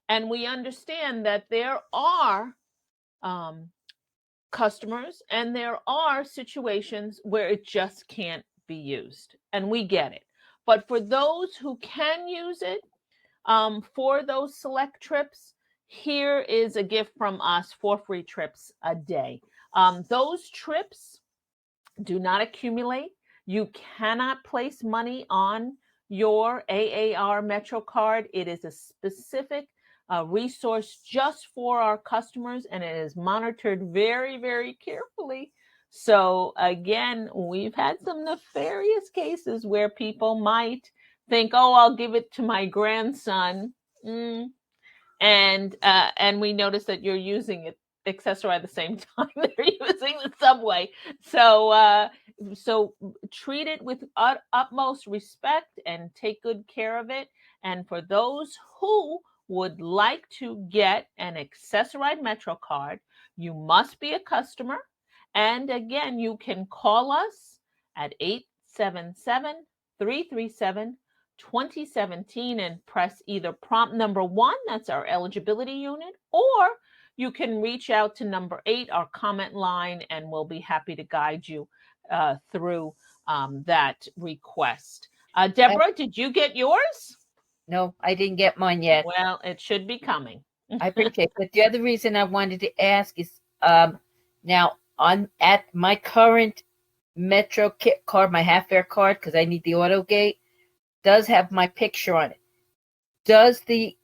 And we understand that there are customers and there are situations where it just can't be used. And we get it. But for those who can use it, for those select trips, here is a gift from us, 4 free trips a day. Those trips do not accumulate. You cannot place money on your Aar Metro Card. It is a specific resource just for our customers, and it is monitored very, very carefully. So again, we've had some nefarious cases where people might think, "Oh, I'll give it to my grandson," and we notice that you're using it Accessorize at the same time they're using the subway. So so treat it with utmost respect and take good care of it. And for those who would like to get an Accessorize Metro card, you must be a customer. And again, you can call us at 877-337-2017 and press either prompt number 1, that's our eligibility unit, or you can reach out to number 8, our comment line, and we'll be happy to guide you through that request. Deborah, did you get yours? No, I didn't get mine yet. Well, it should be coming. I appreciate it. But the other reason I wanted to ask is now at my current Metro kit card, my half fare card, because I need the auto gate, does have my picture on it. Does the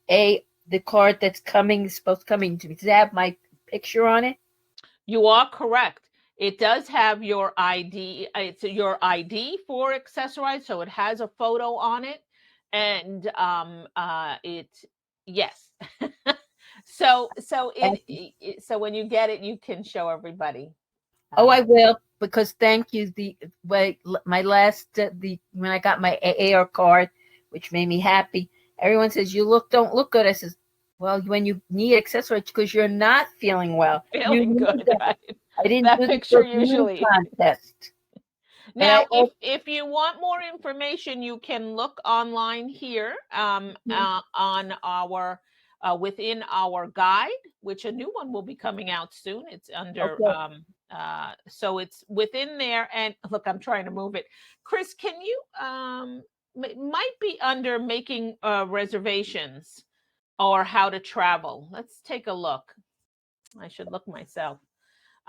card that's supposed to coming to me, does it have my picture on it? You are correct. It does have your ID. It's your ID for Accessorize, so it has a photo on it, and yes. so when you get it, you can show everybody. Oh, I will, because thank you. When I got my AAR card, which made me happy, everyone says don't look good. I says, well, when you need Accessorize because you're not feeling well. Feeling good, right? I didn't that do picture the usually contest. Now, if you want more information, you can look online here on our within our guide, which a new one will be coming out soon. It's under so it's within there. And look, I'm trying to move it. Chris, can you it might be under making reservations or how to travel. Let's take a look. I should look myself.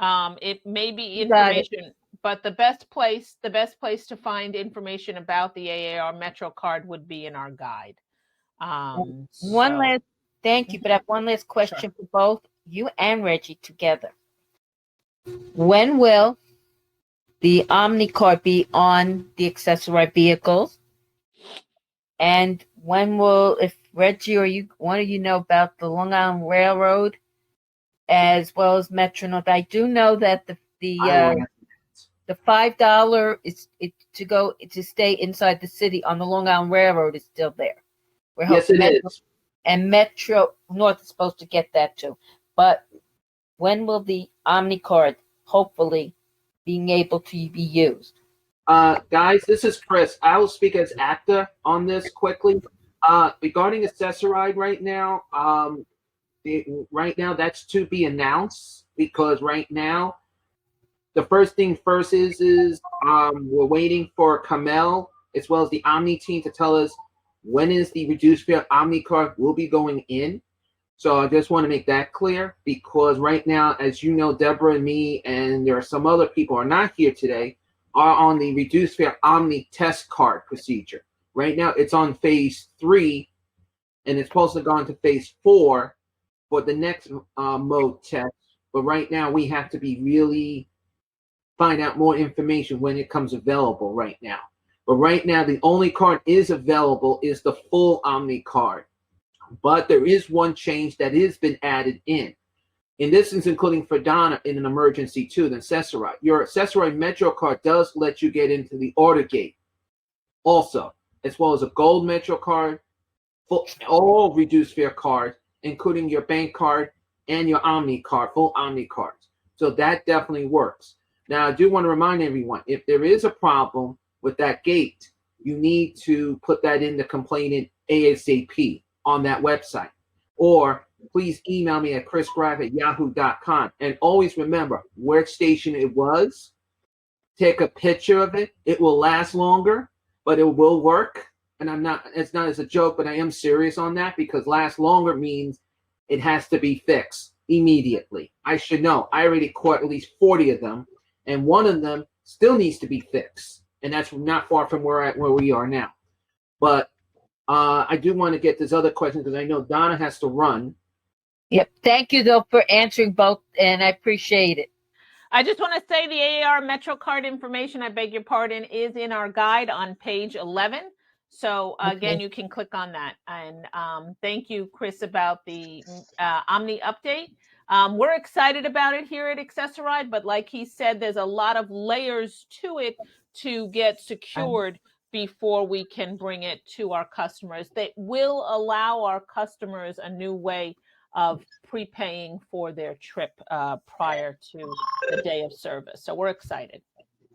It may be information, but the best place to find information about the Aar Metro card would be in our guide. Thank you, but I have one last question for both you and Reggie together. When will the Omni card be on the Accessorize vehicles? And when will, if Reggie or you, one of you know about the Long Island Railroad as well as Metro North? I do know that the $5 is to stay inside the city on the Long Island Railroad is still there. Yes, it is. And Metro North is supposed to get that too. But when will the Omni card hopefully being able to be used? Guys, this is Chris. I will speak as actor on this quickly. Regarding Accessorize right now, that's to be announced, because right now the first thing first is we're waiting for Kamel as well as the Omni team to tell us when is the reduced fare Omni card will be going in. So I just want to make that clear, because right now, as you know, Deborah and me, and there are some other people who are not here today, are on the reduced fare Omni test card procedure. Right now, it's on phase 3, and it's supposed to go into phase 4 for the next mode test. But right now, we have to be really find out more information when it comes available right now. But right now, the only card is available is the full Omni card. But there is one change that has been added in. In this is including for Donna in an emergency too, the Accessorize. Your Accessorize Metro card does let you get into the order gate also, as well as a gold Metro card, all reduced fare cards, including your bank card and your Omni card, full Omni cards. So that definitely works. Now, I do want to remind everyone, if there is a problem with that gate, you need to put that in the complainant ASAP on that website. Or please email me at chrisgrive@yahoo.com. And always remember where station it was. Take a picture of it. It will last longer, but it will work. And it's not as a joke, but I am serious on that, because last longer means it has to be fixed immediately. I should know. I already caught at least 40 of them, and one of them still needs to be fixed. And that's not far from where we are now. But I do want to get this other question, because I know Donna has to run. Yep. Thank you, though, for answering both, and I appreciate it. I just want to say the Aar Metro card information, I beg your pardon, is in our guide on page 11. So again, you can click on that. And thank you, Chris, about the Omni update. We're excited about it here at Accessorize, but like he said, there's a lot of layers to it to get secured before we can bring it to our customers. That will allow our customers a new way of prepaying for their trip prior to the day of service. So we're excited.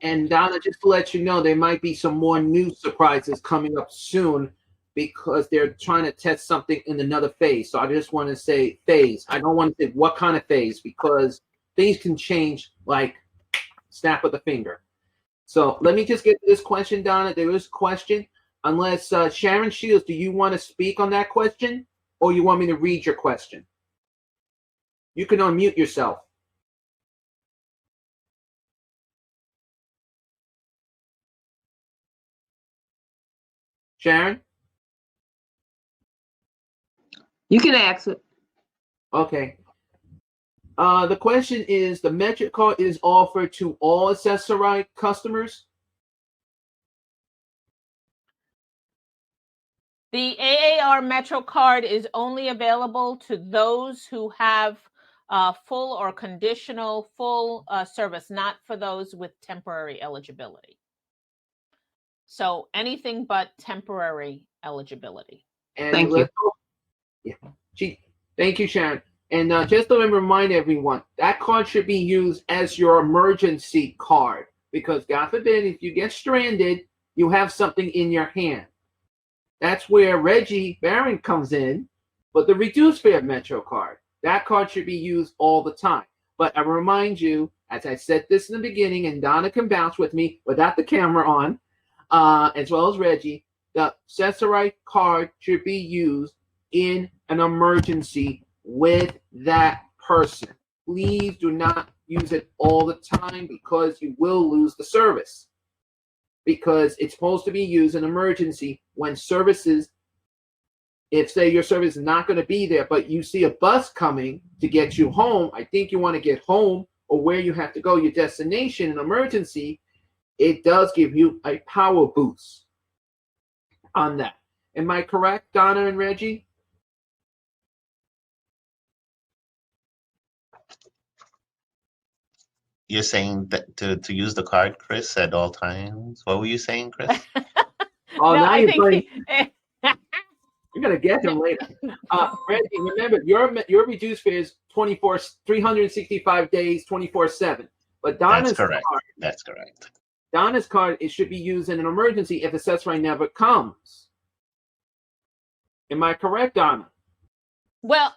And Donna, just to let you know, there might be some more new surprises coming up soon because they're trying to test something in another phase. So I just want to say phase. I don't want to say what kind of phase because things can change like snap of the finger. So let me just get to this question, Donna. There is a question. Unless Sharon Shields, do you want to speak on that question or you want me to read your question? You can unmute yourself. Sharon? You can ask it. Okay. The question is, the Metro Card is offered to all Accessorize customers? The Aar Metro Card is only available to those who have full or conditional full service, not for those with temporary eligibility. So anything but temporary eligibility. And Thank you. Yeah. Thank you, Sharon. And just to remind everyone, that card should be used as your emergency card because, God forbid, if you get stranded, you have something in your hand. That's where Reggie Barron comes in, but the reduced fare Metro card, that card should be used all the time. But I remind you, as I said this in the beginning, and Donna can bounce with me without the camera on, as well as Reggie, the Accessorize card should be used in an emergency with that person. Please do not use it all the time because you will lose the service. Because it's supposed to be used in emergency when services, if say your service is not going to be there, but you see a bus coming to get you home, I think you want to get home or where you have to go, your destination, an emergency, it does give you a power boost on that. Am I correct, Donna and Reggie? You're saying that to use the card, Chris, at all times? What were you saying, Chris? Oh, No, now I you're think playing. You're gonna get him later. Reggie, remember your reduced fare is 365 days, 24/7. But Donna's That's correct. card, That's correct. Donna's card, it should be used in an emergency if Accessorize never comes. Am I correct, Donna? well,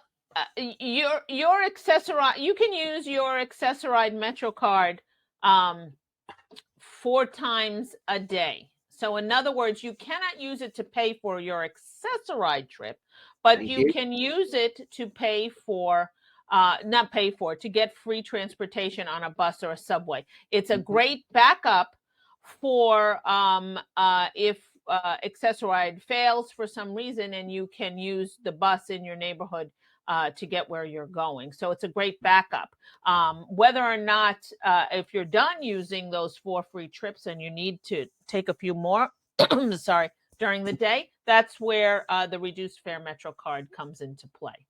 your Accessorize, you can use your Accessorize Metro card 4 times a day. So in other words, you cannot use it to pay for your Accessorize trip, but Thank you you. can use it to pay for, to get free transportation on a bus or a subway. It's a great backup for if Accessorize fails for some reason and you can use the bus in your neighborhood to get where you're going. So it's a great backup. Whether or not, if you're done using those 4 free trips and you need to take a few more, sorry, during the day, that's where the reduced fare Metro card comes into play.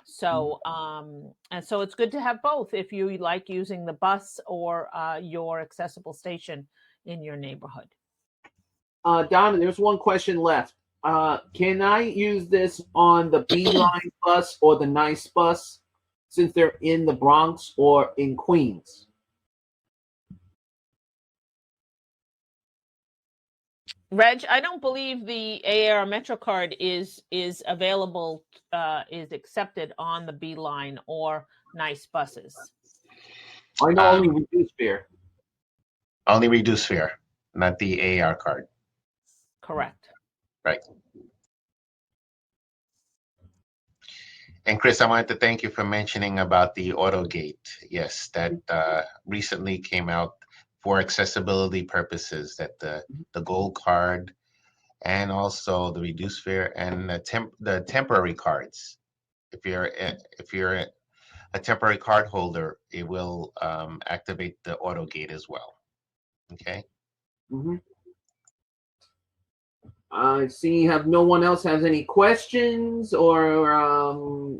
So, and so it's good to have both if you like using the bus or your accessible station in your neighborhood. Donna, there's one question left. Can I use this on the Beeline bus or the Nice bus since they're in the Bronx or in Queens? Reg, I don't believe the Aar Metro card is available, is accepted on the Beeline or Nice buses. I know only reduced fare. Only reduced fare, not the AR card. Correct. Right. And Chris, I wanted to thank you for mentioning about the AutoGate. Yes, that recently came out for accessibility purposes, that the gold card and also the reduced fare and the temporary cards. If you're a temporary card holder, it will activate the AutoGate as well. Okay. Mm-hmm. I see have no one else has any questions, or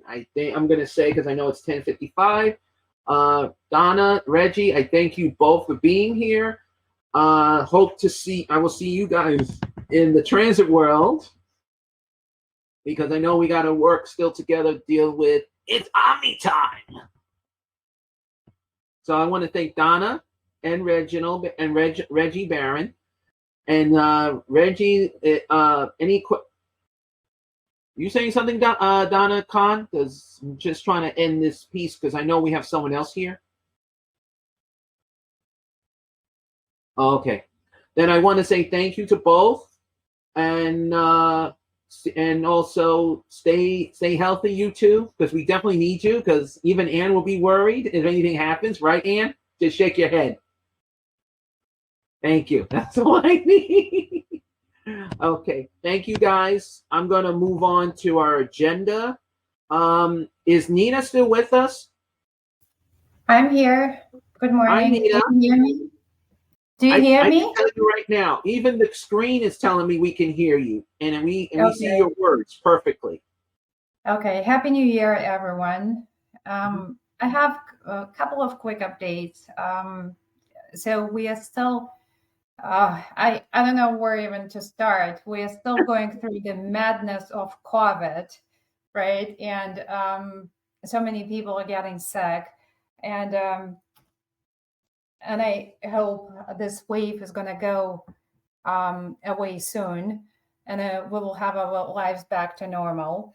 I think I'm going to say, because I know it's 10:55. Donna, Reggie, I thank you both for being here. I will see you guys in the transit world, because I know we got to work still together to deal with it's Omni time. So I want to thank Donna and Reginald and Reggie Barron. And Reggie, you saying something, Donna Khan? Because I'm just trying to end this piece, because I know we have someone else here. Okay, then I want to say thank you to both, and also stay healthy, you two, because we definitely need you. Because even Ann will be worried if anything happens, right, Ann? Just shake your head. Thank you. That's all I need. Okay. Thank you, guys. I'm going to move on to our agenda. Is Nina still with us? I'm here. Good morning. Hi, Nina. Can you hear me? Do you hear me? I can tell you right now, even the screen is telling me we can hear you, and we see your words perfectly. Okay. Happy New Year, everyone. I have a couple of quick updates. So we are still, I don't know where even to start. We are still going through the madness of COVID, right? And so many people are getting sick. And I hope this wave is going to go away soon, and we will have our lives back to normal.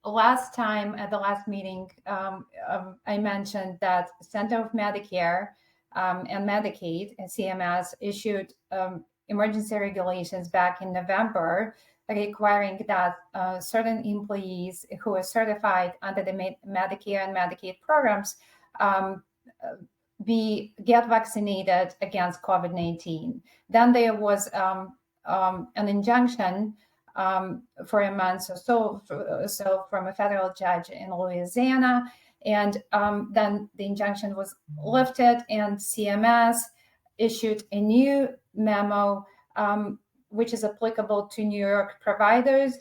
Last time at the last meeting, I mentioned that Center of Medicare and Medicaid and CMS issued emergency regulations back in November, requiring that certain employees who are certified under the Medicare and Medicaid programs get vaccinated against COVID-19. Then there was an injunction for a month or so from a federal judge in Louisiana, and then the injunction was lifted, and CMS issued a new memo, which is applicable to New York providers,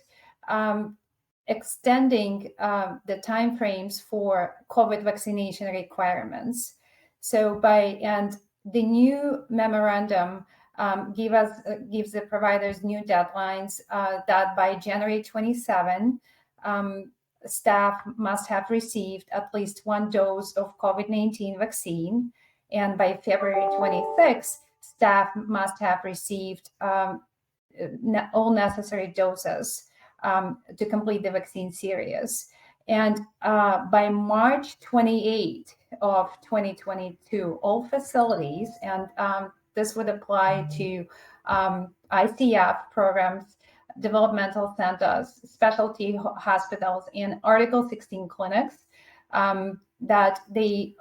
extending the timeframes for COVID vaccination requirements. So the new memorandum gives the providers new deadlines that by January 27, staff must have received at least one dose of COVID-19 vaccine, and by February 26, staff must have received all necessary doses to complete the vaccine series. And by March 28 of 2022, all facilities, and this would apply to ICF programs, developmental centers, specialty hospitals, and Article 16 clinics, that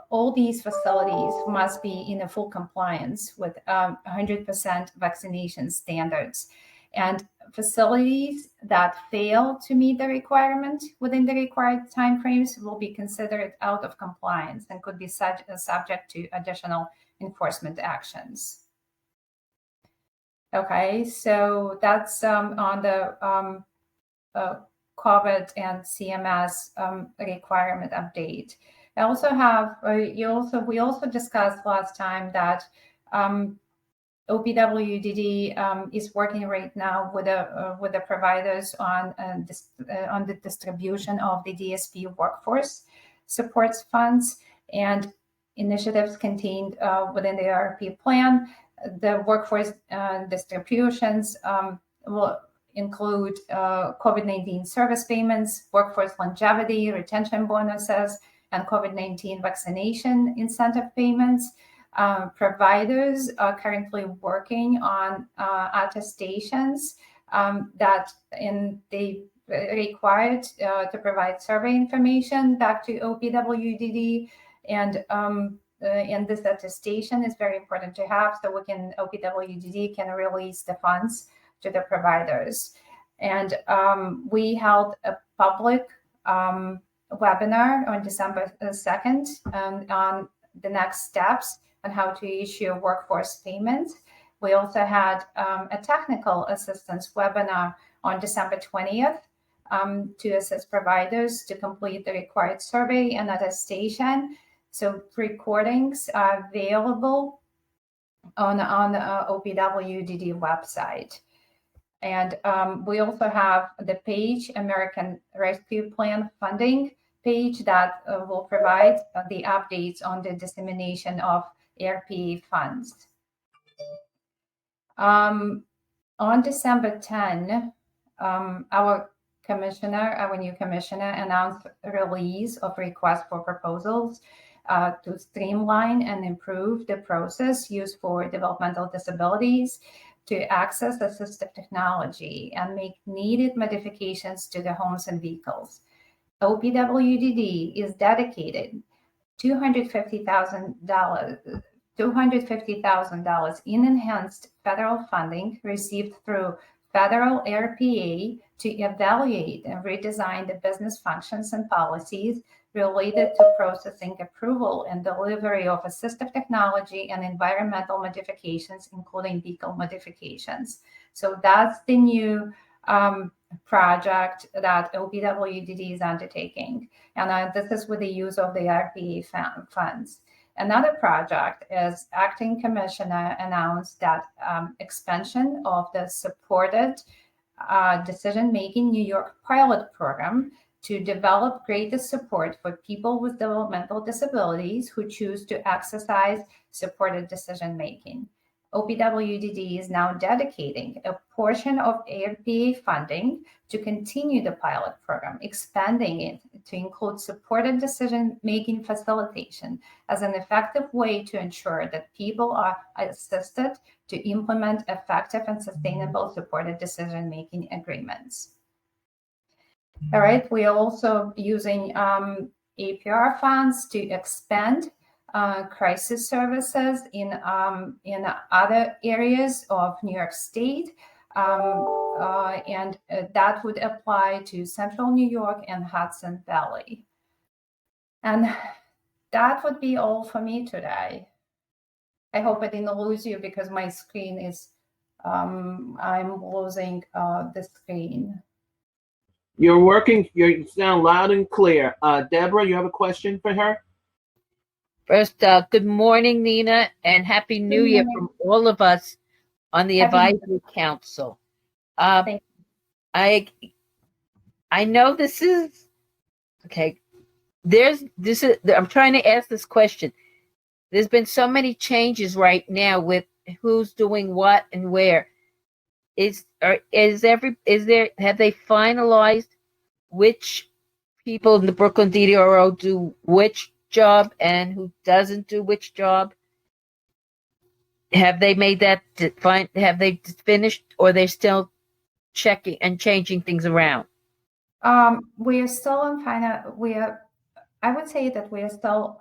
all these facilities must be in a full compliance with 100% vaccination standards. And facilities that fail to meet the requirement within the required timeframes will be considered out of compliance and could be subject to additional enforcement actions. Okay, so that's on the COVID and CMS requirement update. I also have we also discussed last time that OPWDD is working right now with the providers on the distribution of the DSP workforce supports funds and initiatives contained within the ARP plan. The workforce distributions will include COVID-19 service payments, workforce longevity, retention bonuses, and COVID-19 vaccination incentive payments. Providers are currently working on attestations that they required to provide survey information back to OPWDD, and this attestation is very important to have, so OPWDD can release the funds to the providers. And we held a public webinar on December 2nd on the next steps on how to issue workforce payments. We also had a technical assistance webinar on December 20th to assist providers to complete the required survey and attestation. So recordings are available on the OPWDD website. And we also have the page, American Rescue Plan funding page, that will provide the updates on the dissemination of ARPA funds. On December 10, our new commissioner announced a release of requests for proposals to streamline and improve the process used for developmental disabilities to access assistive technology and make needed modifications to the homes and vehicles. OPWDD is dedicated $250,000 in enhanced federal funding received through federal ARPA to evaluate and redesign the business functions and policies related to processing, approval, and delivery of assistive technology and environmental modifications, including vehicle modifications. So that's the new project that OPWDD is undertaking. And this is with the use of the ARPA funds. Another project is Acting Commissioner announced that expansion of the supported decision-making New York pilot program to develop greater support for people with developmental disabilities who choose to exercise supported decision-making. OPWDD is now dedicating a portion of ARPA funding to continue the pilot program, expanding it to include supported decision-making facilitation as an effective way to ensure that people are assisted to implement effective and sustainable supported decision-making agreements. All right, we are also using APR funds to expand crisis services in other areas of New York State, and that would apply to Central New York and Hudson Valley. And that would be all for me today. I hope I didn't lose you because my screen is, I'm losing the screen. You're working, you sound loud and clear. Deborah, you have a question for her? First, good morning, Nina, and Happy New Year from all of us on the Advisory Council. I know this is, okay, I'm trying to ask this question. There's been so many changes right now with who's doing what and where. Have they finalized which people in the Brooklyn DDRO do which job and who doesn't do which job? Have they made that define? Have they finished, or are they still checking and changing things around? We are still in final. I would say that we are still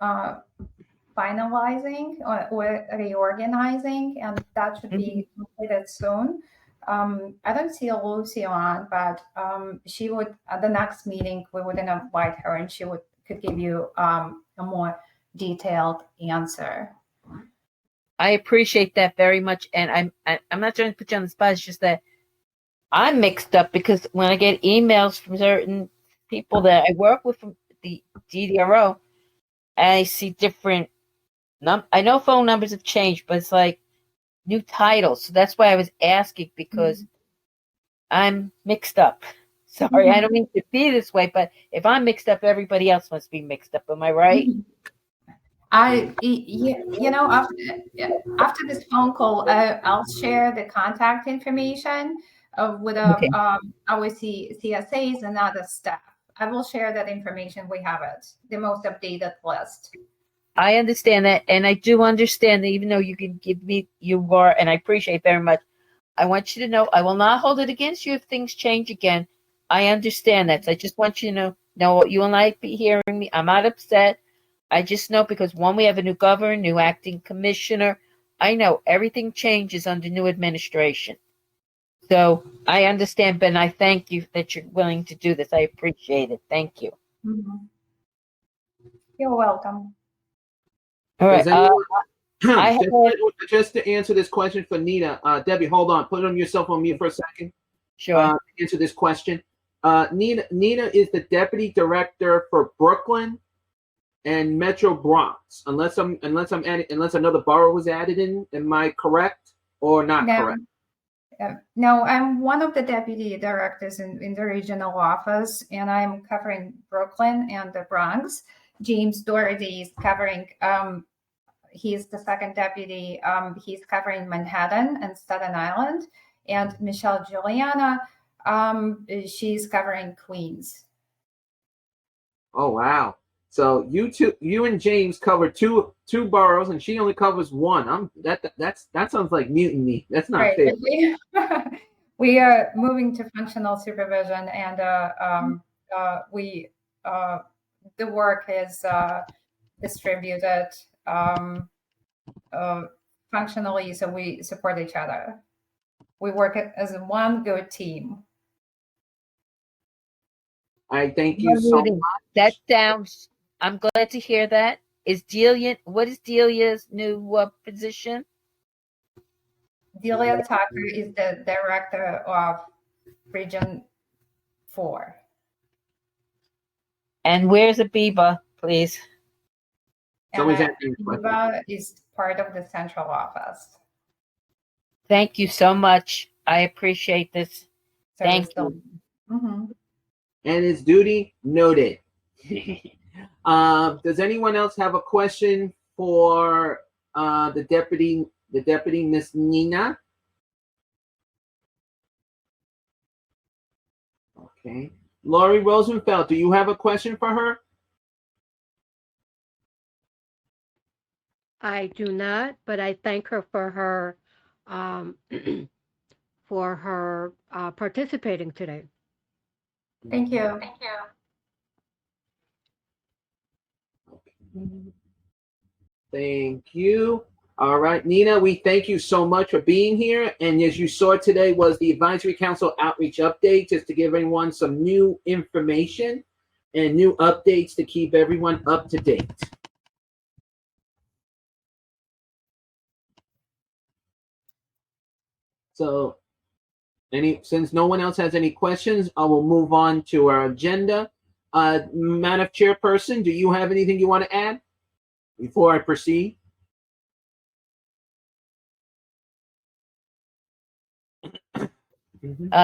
finalizing or reorganizing, and that should be completed soon. I don't see Lucy on, but she would at the next meeting we would invite her, and she could give you a more detailed answer. I appreciate that very much, and I'm not trying to put you on the spot. It's just that I'm mixed up because when I get emails from certain people that I work with from the DDRO, I see different. I know phone numbers have changed, but it's like new titles. So that's why I was asking, because I'm mixed up. Sorry, I don't mean to be this way, but if I'm mixed up, everybody else must be mixed up. Am I right? After this phone call, I'll share the contact information with our CSAs and other staff. I will share that information. We have it, the most updated list. I understand that, and I do understand that even though you can give me and I appreciate very much, I want you to know I will not hold it against you if things change again. I understand that. So I just want you to know you will not be hearing me. I'm not upset. I just know because one, we have a new governor, new acting commissioner. I know everything changes under new administration. So I understand, Ben. I thank you that you're willing to do this. I appreciate it. Thank you. You're welcome. All right. I have just to answer this question for Nina, Debbie, hold on. Put yourself on mute for a second. sure. Answer this question. Nina is the deputy director for Brooklyn and Metro Bronx. Unless another borough was added in. Am I correct or not correct? No, I'm one of the deputy directors in the regional office, and I'm covering Brooklyn and the Bronx. James Doherty is covering, he's the second deputy. He's covering Manhattan and Staten Island. And Michelle Juliana, she's covering Queens. Oh, wow. So you and James cover two boroughs, and she only covers one. That sounds like mutiny. That's not fair. We are moving to functional supervision, and the work is distributed functionally, so we support each other. We work as one good team. I thank you so much. That sounds. I'm glad to hear that. What is Delia's new position? Delia Tucker is the director of Region 4. And where's Abiba, please? So And Abiba is part of the central office. Thank you so much. I appreciate this. Thank you. Mm-hmm. And it's duty noted. Does anyone else have a question for the deputy, Miss Nina? Okay. Lori Rosenfeld, do you have a question for her? I do not, but I thank her for her participating today. Thank you. Thank you. All right, Nina, we thank you so much for being here. And as you saw today was the Advisory Council Outreach Update, just to give everyone some new information and new updates to keep everyone up to date. So since no one else has any questions, I will move on to our agenda. Madam Chairperson, do you have anything you want to add before I proceed?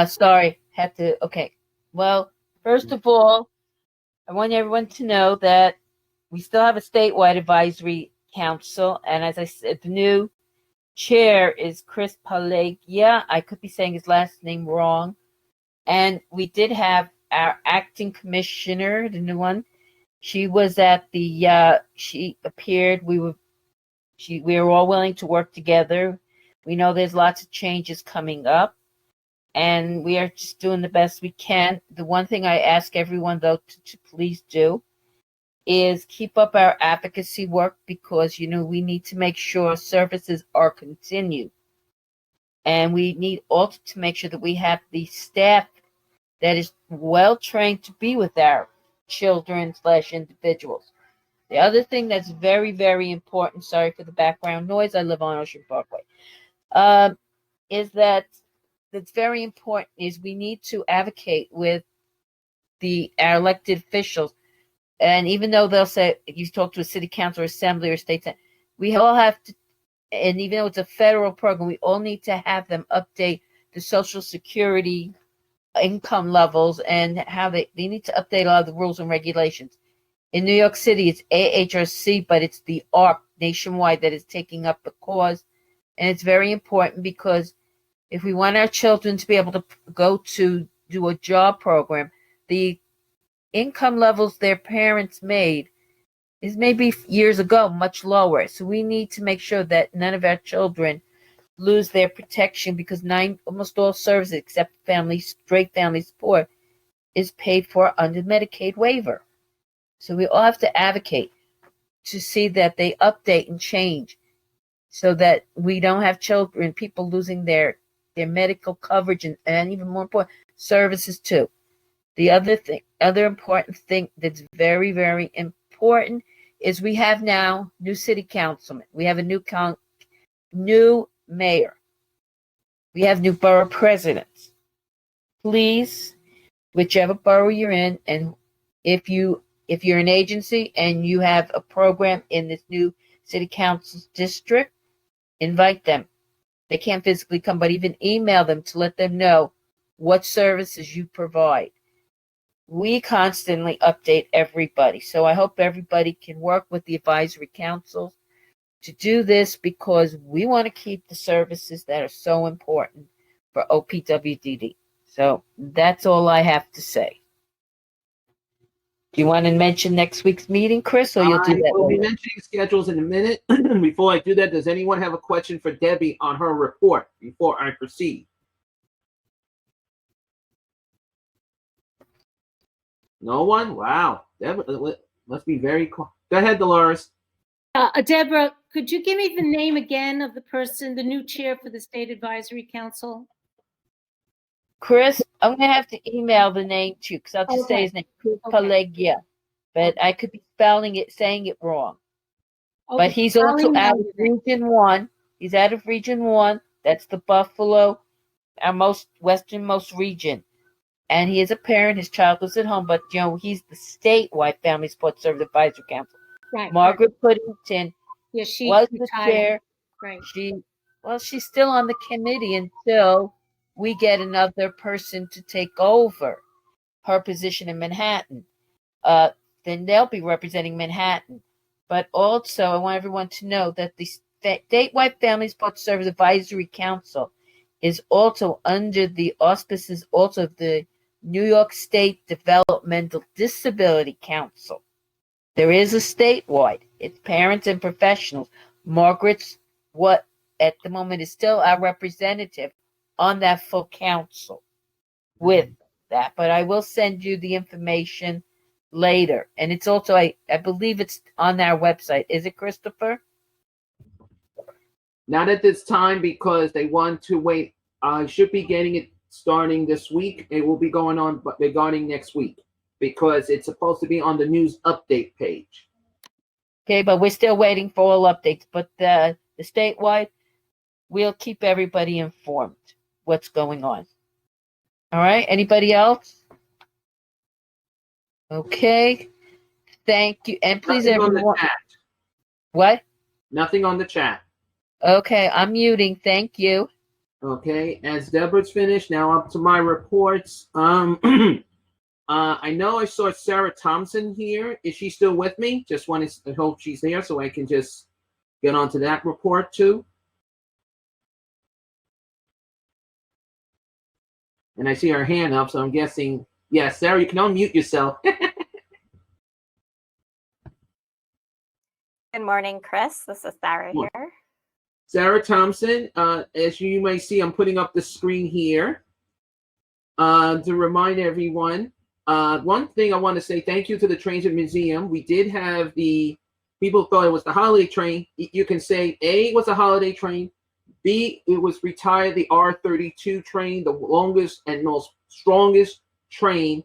Sorry, okay. Well, first of all, I want everyone to know that we still have a statewide advisory council, and as I said, the new chair is Chris Palagia. I could be saying his last name wrong. And we did have our acting commissioner, the new one. She was at she appeared. We were all willing to work together. We know there's lots of changes coming up, and we are just doing the best we can. The one thing I ask everyone, though, to please do is keep up our advocacy work, because, we need to make sure services are continued. And we need also to make sure that we have the staff that is well trained to be with our children / individuals. The other thing that's very, very important, sorry for the background noise, I live on Ocean Parkway, is that's very important is we need to advocate with our elected officials. And even though they'll say, you talk to a city council or assembly or state senate, we all have to, and even though it's a federal program, we all need to have them update the Social Security income levels and how they need to update a lot of the rules and regulations. In New York City, it's AHRC, but it's the ARC nationwide that is taking up the cause. And it's very important, because if we want our children to be able to go to do a job program, the income levels their parents made is maybe years ago much lower. So we need to make sure that none of our children lose their protection, because almost all services except straight family support is paid for under Medicaid waiver. So we all have to advocate to see that they update and change, so that we don't have people losing their medical coverage and even more important, services too. The other important thing that's very, very important is we have now new city councilmen. We have a new mayor. We have new borough presidents. Please, whichever borough you're in, and if you're an agency and you have a program in this new city council district, invite them. They can't physically come, but even email them to let them know what services you provide. We constantly update everybody. So I hope everybody can work with the advisory councils to do this, because we want to keep the services that are so important for OPWDD. So that's all I have to say. Do you want to mention next week's meeting, Chris, or you'll do that We'll be later? mentioning schedules in a minute. Before I do that, does anyone have a question for Debbie on her report before I proceed? No one? Wow. Deborah, must be very cool. Go ahead, Dolores. Deborah, could you give me the name again of the person, the new chair for the State Advisory Council? Chris, I'm going to have to email the name to you, because I'll just say his name, Chris Palegia. But I could be saying it wrong. Okay, But he's also out of Region 1. He's out of Region 1. That's the Buffalo, our westernmost region. And he is a parent. His child lives at home. But, he's the statewide Family Support Service Advisory Council. Right. Margaret Puddington she was the retired. chair. Right. She's still on the committee until we get another person to take over her position in Manhattan. Then they'll be representing Manhattan. But also, I want everyone to know that the Statewide Family Support Service Advisory Council is also under the auspices also of the New York State Developmental Disability Council. There is a statewide. It's parents and professionals. Margaret's what at the moment is still our representative on that full council with that. But I will send you the information later. And it's also, I believe it's on our website. Is it, Christopher? Not at this time, because they want to wait. Should be getting it starting this week. It will be going on, but regarding next week, because it's supposed to be on the news update page. Okay, but we're still waiting for all updates. But the statewide, we'll keep everybody informed what's going on. All right, anybody else? Okay, thank you. And please, Nothing on the everyone. chat. What? Nothing on the chat. Okay, I'm muting. Thank you. Okay, as Deborah's finished, now up to my reports. I know I saw Sarah Thompson here. Is she still with me? Just want to hope she's there so I can just get onto that report too. And I see her hand up, so I'm guessing, yes, Sarah, you can unmute yourself. Good morning, Chris. This is Sarah here. Sarah Thompson, as you may see, I'm putting up the screen here to remind everyone. One thing I want to say, thank you to the Transit Museum. We did have people thought it was the holiday train. You can say A, it was a holiday train. B, it was retired, the R32 train, the longest and most strongest train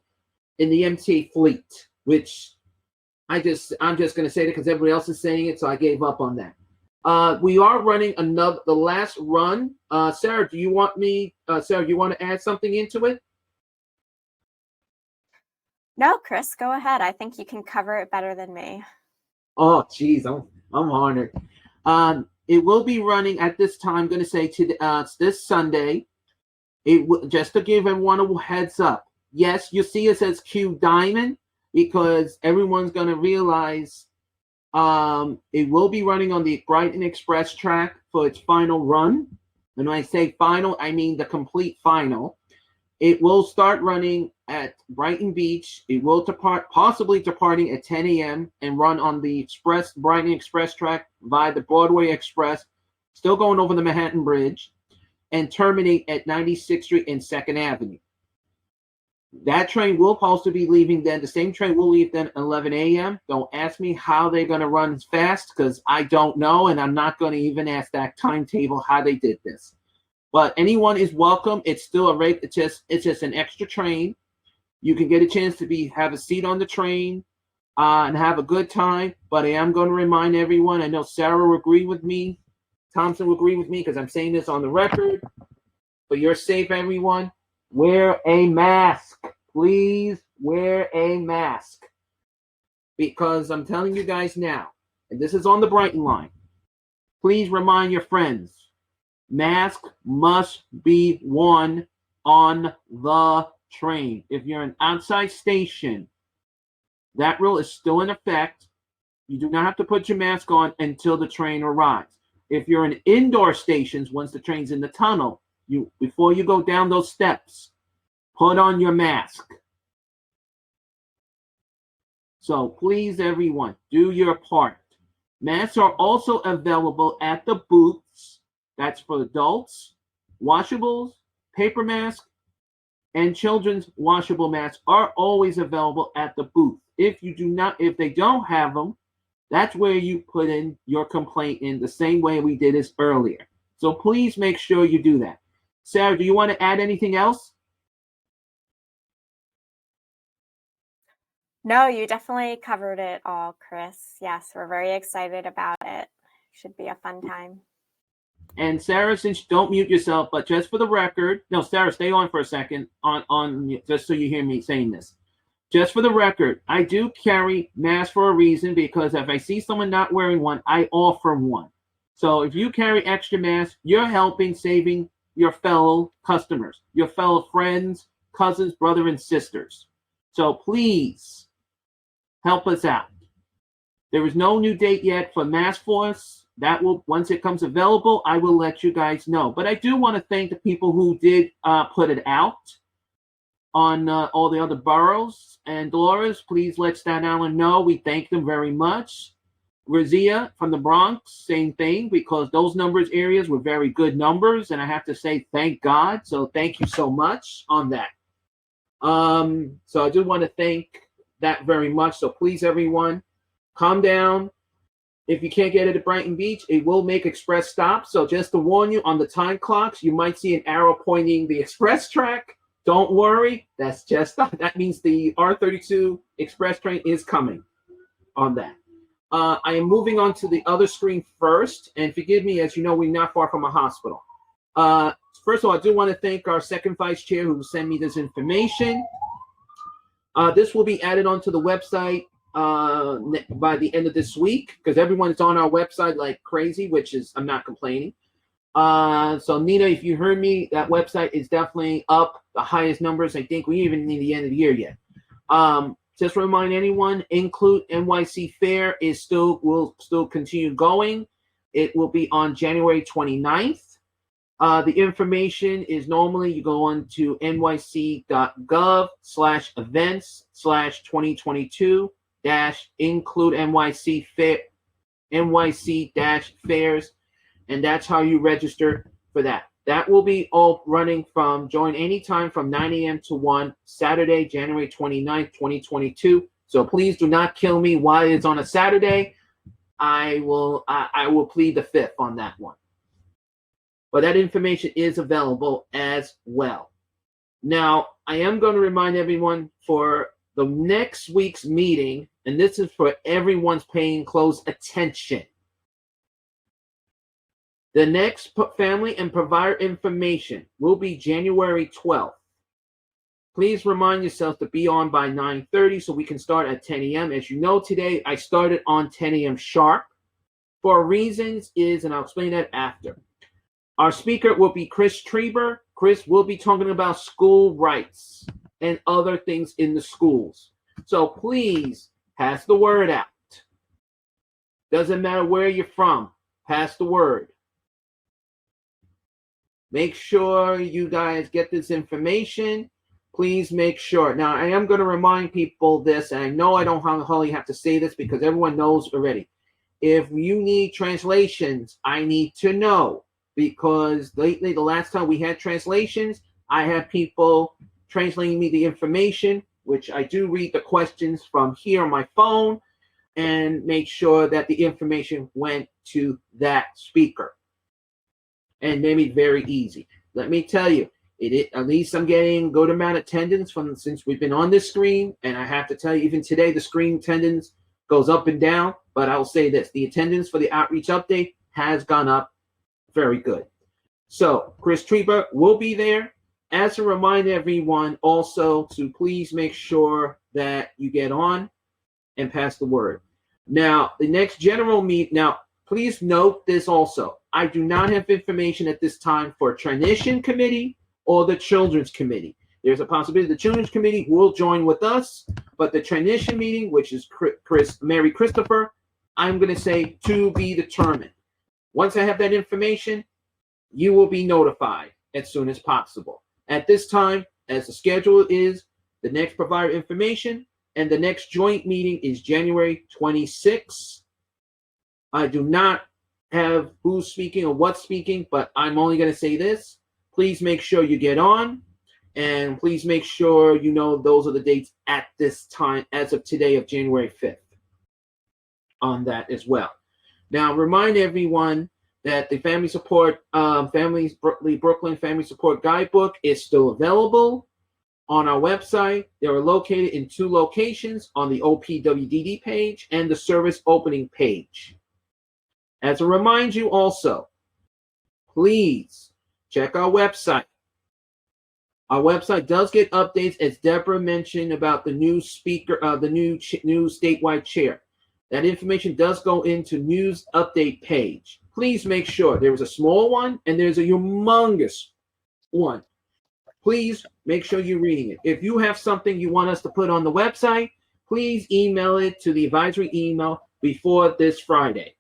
in the MTA fleet, which I'm just going to say that because everybody else is saying it, so I gave up on that. We are running the last run. Sarah, do you want to add something into it? No, Chris, go ahead. I think you can cover it better than me. Oh, geez, I'm honored. It will be running at this time. I'm going to say this Sunday. Just to give everyone a heads up. Yes, you see it says Q Diamond because everyone's going to realize it will be running on the Brighton Express track for its final run. And when I say final, I mean the complete final. It will start running at Brighton Beach. It will possibly departing at 10 a.m. and run on the Brighton Express track via the Broadway Express, still going over the Manhattan Bridge, and terminate at 96th Street and 2nd Avenue. That train will also be leaving then. The same train will leave then at 11 a.m. Don't ask me how they're going to run as fast because I don't know, and I'm not going to even ask that timetable how they did this. But anyone is welcome. It's still it's just an extra train. You can get a chance to have a seat on the train. and have a good time. But I am going to remind everyone, I know Sarah will agree with me, Thompson will agree with me because I'm saying this on the record. But you're safe, everyone. Wear a mask. Please wear a mask. Because I'm telling you guys now, and this is on the Brighton line, please remind your friends, mask must be worn on the train. If you're an outside station, that rule is still in effect. You do not have to put your mask on until the train arrives. If you're in indoor stations, once the train's in the tunnel, before you go down those steps, put on your mask. So please, everyone, do your part. Masks are also available at the booths. That's for adults, washables, paper masks, and children's washable masks are always available at the booth. If they don't have them, that's where you put in your complaint in the same way we did this earlier. So please make sure you do that. Sarah, do you want to add anything else? No, you definitely covered it all, Chris. Yes, we're very excited about it. Should be a fun time. And Sarah, since don't mute yourself, but just for the record, no, Sarah, stay on for a second on just so you hear me saying this. Just for the record, I do carry masks for a reason, because if I see someone not wearing one, I offer one. So if you carry extra masks, you're helping saving your fellow customers, your fellow friends, cousins, brother, and sisters. So please help us out. There is no new date yet for Mask Force. That will, once it comes available, I will let you guys know. But I do want to thank the people who did put it out on all the other boroughs. And Dolores, please let Staten Island know. We thank them very much. Razia from the Bronx, same thing, because those areas were very good numbers. And I have to say, thank God. So thank you so much on that. So I do want to thank that very much. So please, everyone, calm down. If you can't get it at Brighton Beach, it will make express stops. So just to warn you, on the time clocks, you might see an arrow pointing the express track. Don't worry. That's just that means the R32 express train is coming on that. I am moving on to the other screen first. And forgive me, as you know, we're not far from a hospital. First of all, I do want to thank our second vice chair who sent me this information. This will be added onto the website by the end of this week, because everyone's on our website like crazy, which is, I'm not complaining. So Nina, if you heard me, that website is definitely up, the highest numbers. I think we even need the end of the year yet. Just to remind anyone, Include NYC Fair will still continue going. It will be on January 29th. The information is normally you go on to nyc.gov/events/2022-include NYC Fair, NYC-fairs, and that's how you register for that. That will be all running from join anytime from 9 a.m. to 1, Saturday, January 29th, 2022. So please do not kill me while it's on a Saturday. I will plead the fifth on that one. But that information is available as well. Now, I am going to remind everyone for the next week's meeting, and this is for everyone's paying close attention. The next family and provider information will be January 12th. Please remind yourselves to be on by 9:30 so we can start at 10 a.m. As you know, today I started on 10 a.m. sharp. For reasons and I'll explain that after. Our speaker will be Chris Treber. Chris will be talking about school rights and other things in the schools. So please pass the word out. Doesn't matter where you're from, pass the word. Make sure you guys get this information. Please make sure. Now, I am going to remind people this, and I know I don't hardly have to say this because everyone knows already. If you need translations, I need to know, because lately, the last time we had translations, I had people translating me the information, which I do read the questions from here on my phone and make sure that the information went to that speaker. And made it very easy. Let me tell you, At least I'm getting good amount of attendance since we've been on this screen. And I have to tell you, even today, the screen attendance goes up and down. But I'll say this, the attendance for the outreach update has gone up very good. So Chris Trieber will be there. As a reminder, everyone, also to please make sure that you get on and pass the word. Now, the next general meet. Now, please note this also. I do not have information at this time for Transition Committee or the Children's Committee. There's a possibility the Children's Committee will join with us, but the Transition meeting, which is Mary Christopher, I'm going to say to be determined. Once I have that information, you will be notified as soon as possible. At this time, as the schedule is, the next provider information and the next joint meeting is January 26th. I do not have who's speaking or what's speaking, but I'm only going to say this. Please make sure you get on, and please make sure you know those are the dates at this time as of today of January 5th on that as well. Now, remind everyone that the Family Support, Brooklyn Family Support Guidebook is still available on our website. They are located in 2 locations, on the OPWDD page and the service opening page. As a reminder you also, please check our website. Our website does get updates, as Deborah mentioned, about the new speaker, the new statewide chair. That information does go into news update page. Please make sure there is a small one and there's a humongous one. Please make sure you're reading it. If you have something you want us to put on the website, please email it to the advisory email before this Friday.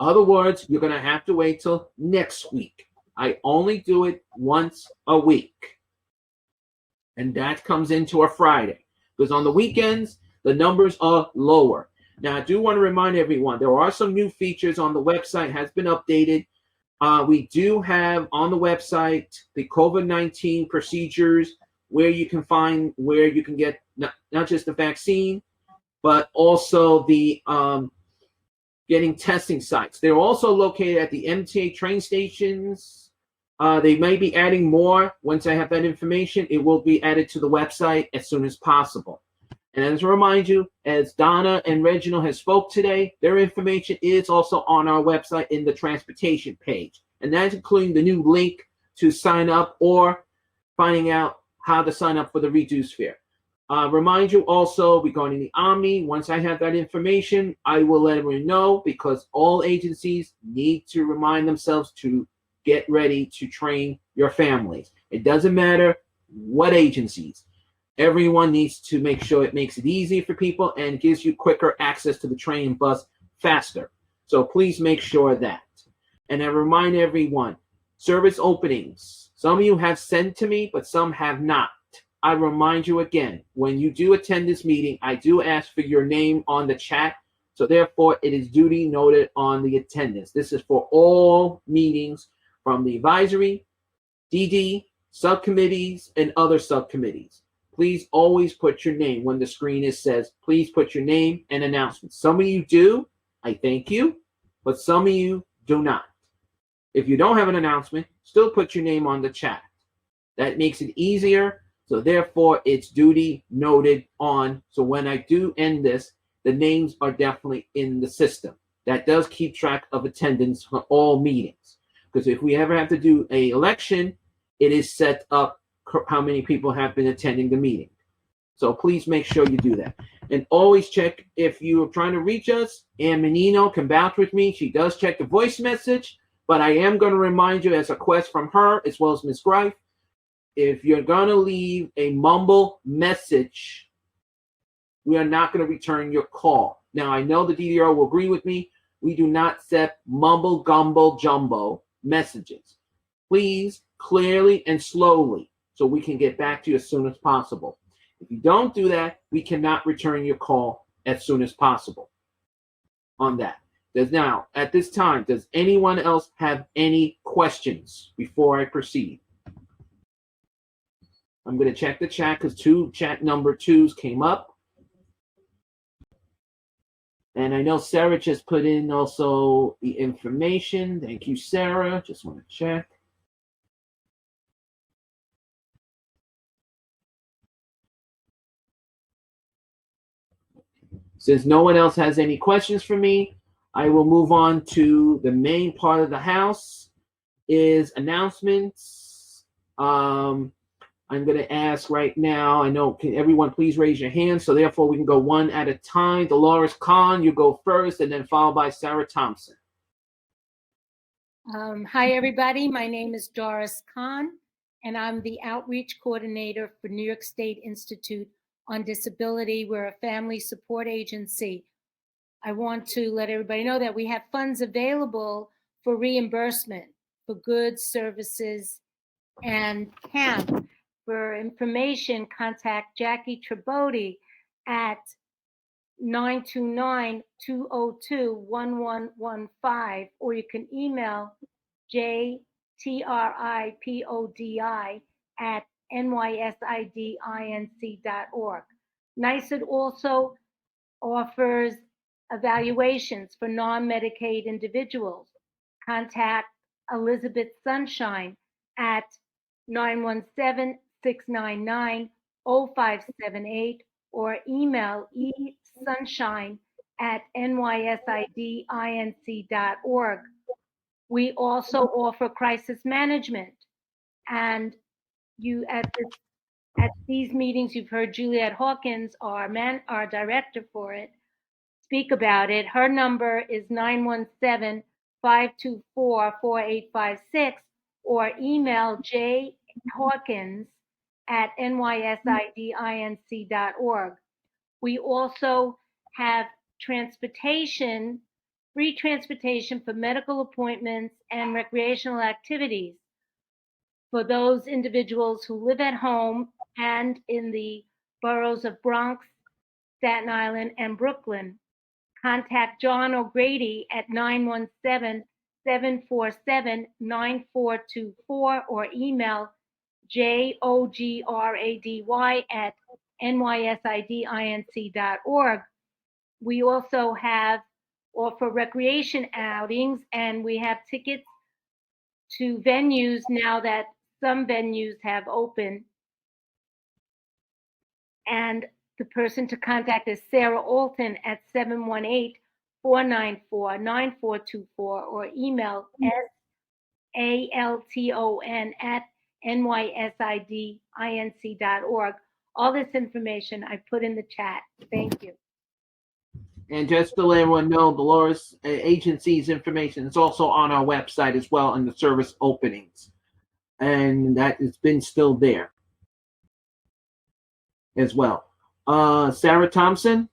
Other words, you're going to have to wait till next week. I only do it once a week. And that comes into a Friday. Because on the weekends, the numbers are lower. Now, I do want to remind everyone, there are some new features on the website, has been updated. We do have on the website the COVID-19 procedures, where you can get not just the vaccine, but also the getting testing sites. They're also located at the MTA train stations. They may be adding more. Once I have that information, it will be added to the website as soon as possible. And as a reminder, as Donna and Reginald has spoke today, their information is also on our website in the transportation page. And that's including the new link to sign up or finding out how to sign up for the reduced fare. Remind you also regarding the Omni, once I have that information, I will let everyone know, because all agencies need to remind themselves to get ready to train your families. It doesn't matter what agencies. Everyone needs to make sure it makes it easy for people and gives you quicker access to the train and bus faster. So please make sure of that. And I remind everyone, service openings. Some of you have sent to me, but some have not. I remind you again, when you do attend this meeting, I do ask for your name on the chat. So therefore, it is duty noted on the attendance. This is for all meetings from the advisory, DD, subcommittees, and other subcommittees. Please always put your name when the screen says, please put your name and announcement. Some of you do, I thank you, but some of you do not. If you don't have an announcement, still put your name on the chat. That makes it easier. So therefore, it's duty noted on. So when I do end this, the names are definitely in the system. That does keep track of attendance for all meetings. Because if we ever have to do an election, it is set up how many people have been attending the meeting. So please make sure you do that. And always check if you're trying to reach us. Ann Menino can vouch with me. She does check the voice message. But I am going to remind you, as a request from her, as well as Ms. Greif, if you're going to leave a mumble message, we are not going to return your call. Now, I know the DDR will agree with me. We do not set mumble, gumble, jumbo messages. Please, clearly and slowly, so we can get back to you as soon as possible. If you don't do that, we cannot return your call as soon as possible on that. Now, at this time, does anyone else have any questions before I proceed? I'm going to check the chat because 2 chat number 2s came up. And I know Sarah just put in also the information. Thank you, Sarah. Just want to check. Since no one else has any questions for me, I will move on to the main part of the house, is announcements. I'm going to ask right now, I know, can everyone please raise your hand? So therefore we can go one at a time. Dolores Kahn, you go first, and then followed by Sarah Thompson. Hi, everybody. My name is Doris Kahn, and I'm the Outreach Coordinator for New York State Institute on Disability. We're a family support agency. I want to let everybody know that we have funds available for reimbursement for goods, services, and camp. For information, contact Jackie Tribodi at 929-202-1115, or you can email jtripodi at nysidinc.org. NYSID also offers evaluations for non-Medicaid individuals. Contact Elizabeth Sunshine at 917-699-0578 or email esunshine@nysidinc.org. We also offer crisis management, and you at these meetings, you've heard Juliet Hawkins, our director for it, speak about it. Her number is 917-524-4856, or email jhawkins@nysidinc.org. We also have transportation, free transportation for medical appointments and recreational activities for those individuals who live at home and in the boroughs of Bronx, Staten Island, and Brooklyn. Contact John O'Grady at 917-747-9424 or email jogrady@nysidinc.org. We also offer recreation outings, and we have tickets to venues now that some venues have opened. And the person to contact is Sarah Alton at 718-494-9424 or email salton@nysidinc.org. All this information I put in the chat. Thank you. And just to let everyone know, Dolores Agency's information is also on our website as well in the service openings. And that has been still there as well. Sarah Thompson.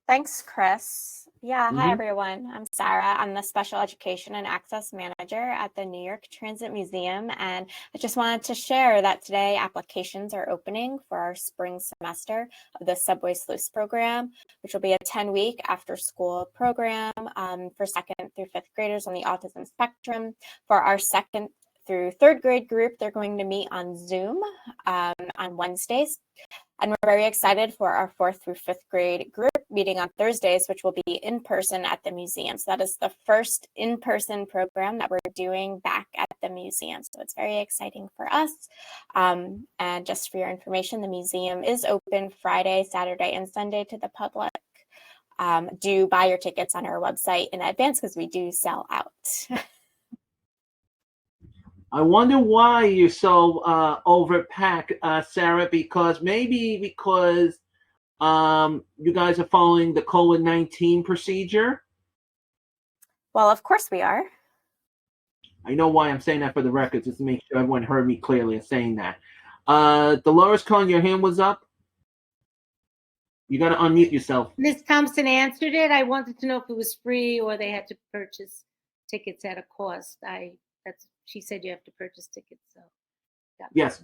Thanks, Chris. Yeah, hi everyone. I'm Sarah. I'm the Special Education and Access Manager at the New York Transit Museum, and I just wanted to share that today applications are opening for our spring semester of the Subway Sluice program, which will be a 10-week after-school program for 2nd through 5th graders on the autism spectrum. For our 2nd through 3rd grade group, they're going to meet on Zoom on Wednesdays. And we're very excited for our 4th through 5th grade group meeting on Thursdays, which will be in person at the museum. So that is the first in-person program that we're doing back at the museum. So it's very exciting for us. And just for your information, the museum is open Friday, Saturday, and Sunday to the public. Do buy your tickets on our website in advance because we do sell out. I wonder why you're so overpacked, Sarah, because you guys are following the COVID-19 procedure. Well, of course we are. I know why I'm saying that for the record, just to make sure everyone heard me clearly in saying that. Dolores Cohn, your hand was up. You got to unmute yourself. Ms. Thompson answered it. I wanted to know if it was free or they had to purchase tickets at a cost. She said you have to purchase tickets. So yes.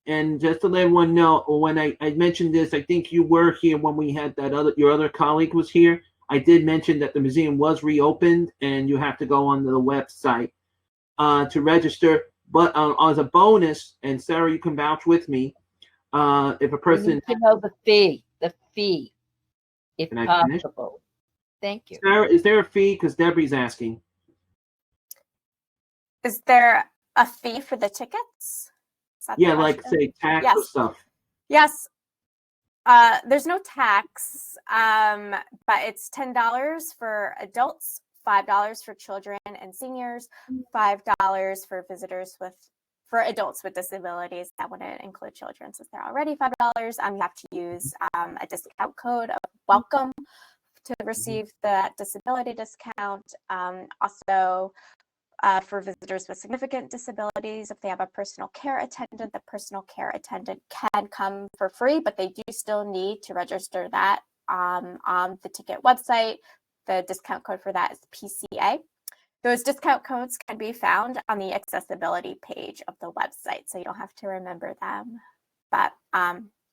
And just to let everyone know, when I mentioned this, I think you were here when we had your other colleague was here. I did mention that the museum was reopened and you have to go on the website to register. But as a bonus, and Sarah, you can vouch with me, if a person... You need to know the fee, if possible. Thank you. Sarah, is there a fee? Because Debbie's asking. Is there a fee for the tickets? Yeah, like say tax or stuff. Yes. There's no tax, but it's $10 for adults, $5 for children and seniors, $5 for visitors for adults with disabilities. That wouldn't include children since they're already $5. You have to use a discount code of welcome to receive the disability discount. Also, for visitors with significant disabilities, if they have a personal care attendant, the personal care attendant can come for free, but they do still need to register that on the ticket website. The discount code for that is PCA. Those discount codes can be found on the accessibility page of the website, so you don't have to remember them. But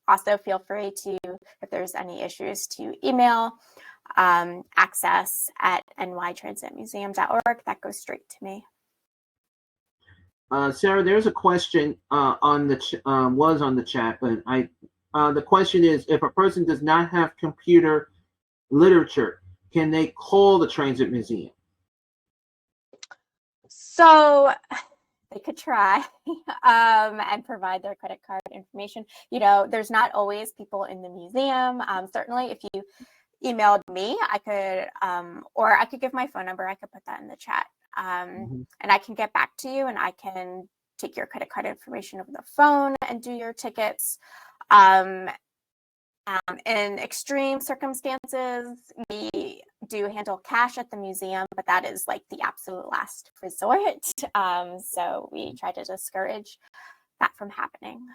also feel free to, if there's any issues, to email access@nytransitmuseum.org. That goes straight to me. Sarah, there's a question on the chat, but the question is, if a person does not have computer literature, can they call the Transit Museum? So they could try and provide their credit card information. There's not always people in the museum. Certainly, if you emailed me, I could, or I could give my phone number. I could put that in the chat, and I can get back to you, and I can take your credit card information over the phone and do your tickets. In extreme circumstances, we do handle cash at the museum, but that is like the absolute last resort. So we try to discourage that from happening.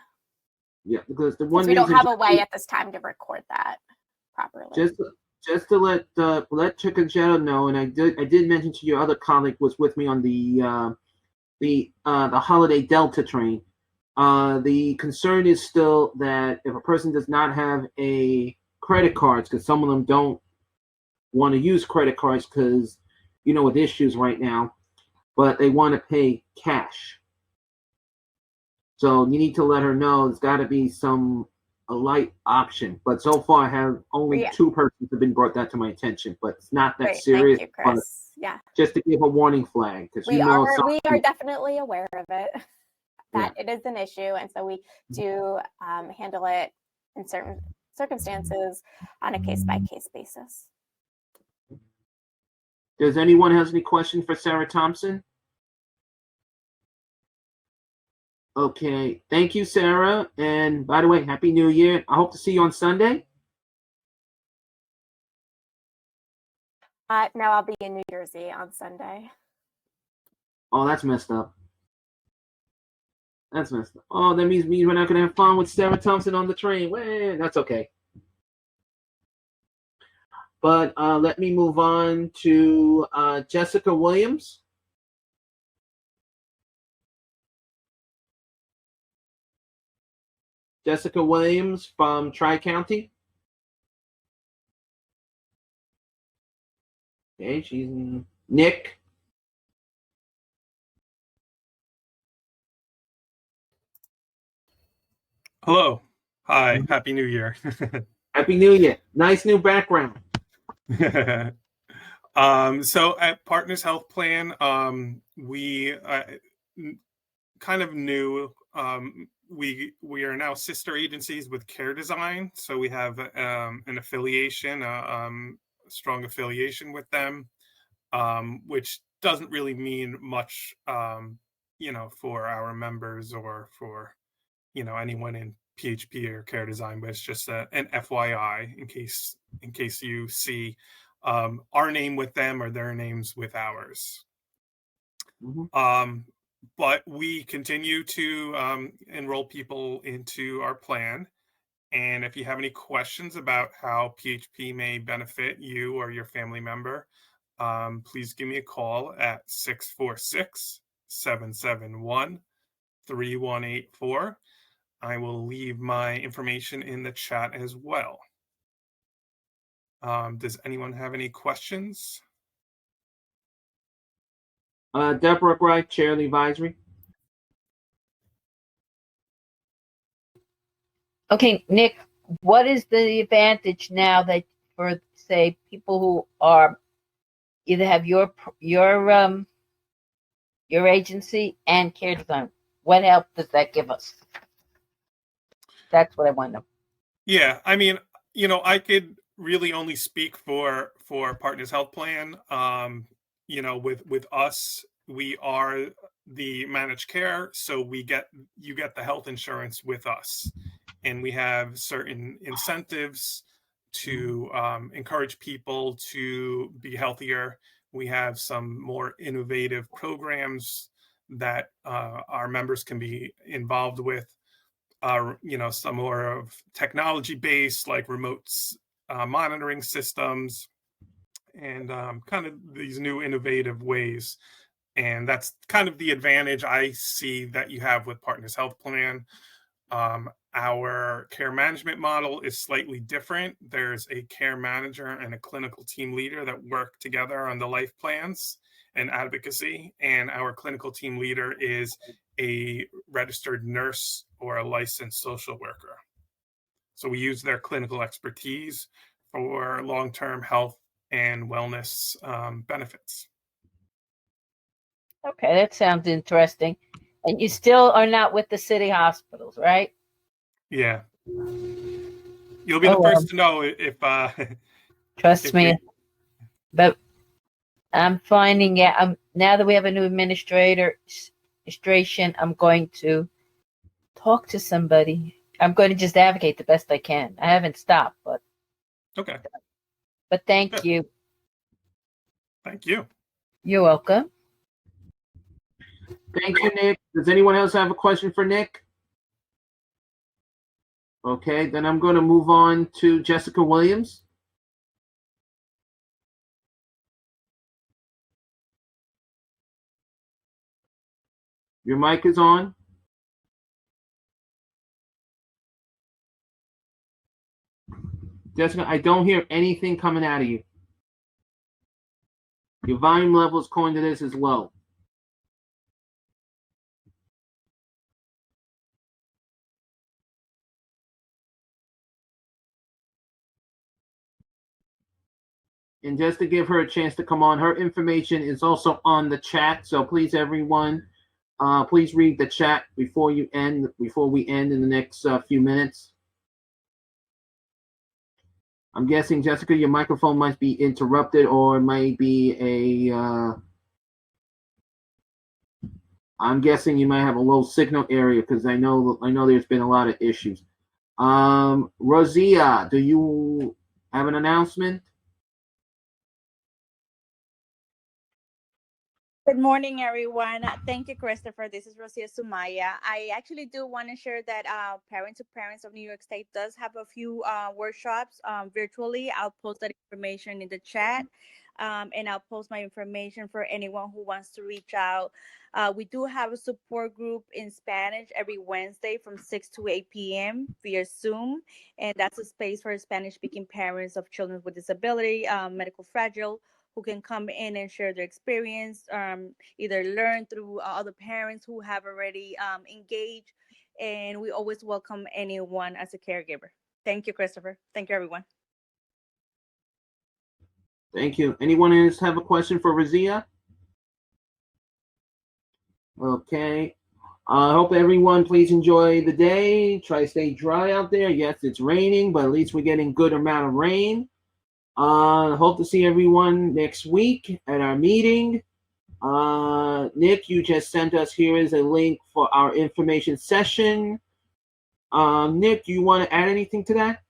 Yeah, because the one we don't reason have a way at this time to record that properly. Just to let Chickagetta know, and I did mention to your other colleague was with me on the Holiday Delta train. The concern is still that if a person does not have a credit cards, because some of them don't want to use credit cards because, with issues right now, but they want to pay cash. So you need to let her know there's got to be a light option. But so far, I have only 2 persons have been brought that to my attention, but it's not that Great. serious. Thank you, Chris. Yeah. Just to give a warning flag, because we are definitely aware of it. That it is an issue, and so we do handle it in certain circumstances on a case-by-case basis. Does anyone have any questions for Sarah Thompson? Okay, thank you, Sarah. And by the way, Happy New Year. I hope to see you on Sunday. No, I'll be in New Jersey on Sunday. Oh, that's messed up. That's messed up. Oh, that means we're not going to have fun with Sarah Thompson on the train. Well, that's okay. But let me move on to Jessica Williams. Jessica Williams from Tri-County. Okay, she's Nick. Hello. Hi. Happy New Year. Happy New Year. Nice new background. So at Partners Health Plan, we kind of new. We are now sister agencies with Care Design, so we have an affiliation, a strong affiliation with them, which doesn't really mean much, for our members or for anyone in PHP or Care Design, but it's just an FYI in case you see our name with them or their names with ours. But we continue to enroll people into our plan. And if you have any questions about how PHP may benefit you or your family member, please give me a call at 646-771-3184. I will leave my information in the chat as well. Does anyone have any questions? Deborah Wright, Chair of the Advisory. Okay, Nick, what is the advantage now that for, say, people who are either have your agency and Care Design? What help does that give us? That's what I want to know. Yeah, I mean, I could really only speak for Partners Health Plan. With us, we are the managed care, so you get the health insurance with us, and we have certain incentives to encourage people to be healthier. We have some more innovative programs that our members can be involved with. Some more of technology based, like remote monitoring systems, and kind of these new innovative ways. And that's kind of the advantage I see that you have with Partners Health Plan. Our care management model is slightly different. There's a care manager and a clinical team leader that work together on the life plans and advocacy. And our clinical team leader is a registered nurse or a licensed social worker. So we use their clinical expertise for long-term health and wellness benefits. Okay, that sounds interesting. And you still are not with the city hospitals, right? Yeah. You'll be the first to know if trust me. But I'm finding out now that we have a new administration, I'm going to talk to somebody. I'm going to just advocate the best I can. I haven't stopped, but okay. But thank you. Thank you. You're welcome. Thank you, Nick. Does anyone else have a question for Nick? Okay, then I'm going to move on to Jessica Williams. Your mic is on. Jessica, I don't hear anything coming out of you. Your volume level, according to this, is low. And just to give her a chance to come on, her information is also on the chat. So please, everyone, please read the chat before we end in the next few minutes. I'm guessing, Jessica, your microphone might be interrupted, or it might be I'm guessing you might have a low signal area, because I know there's been a lot of issues. Rosia, do you have an announcement? Good morning, everyone. Thank you, Christopher. This is Rosia Sumaya. I actually do want to share that Parents to Parents of New York State does have a few workshops virtually. I'll post that information in the chat, and I'll post my information for anyone who wants to reach out. We do have a support group in Spanish every Wednesday from 6 to 8 p.m. via Zoom, and that's a space for Spanish-speaking parents of children with disability, medical fragile, who can come in and share their experience, either learn through other parents who have already engaged. And we always welcome anyone as a caregiver. Thank you, Christopher. Thank you, everyone. Thank you. Anyone else have a question for Razia? Okay. I hope everyone please enjoy the day. Try to stay dry out there. Yes, it's raining, but at least we're getting good amount of rain. Hope to see everyone next week at our meeting. Nick, you just sent us, here is a link for our information session. Nick, do you want to add anything to that?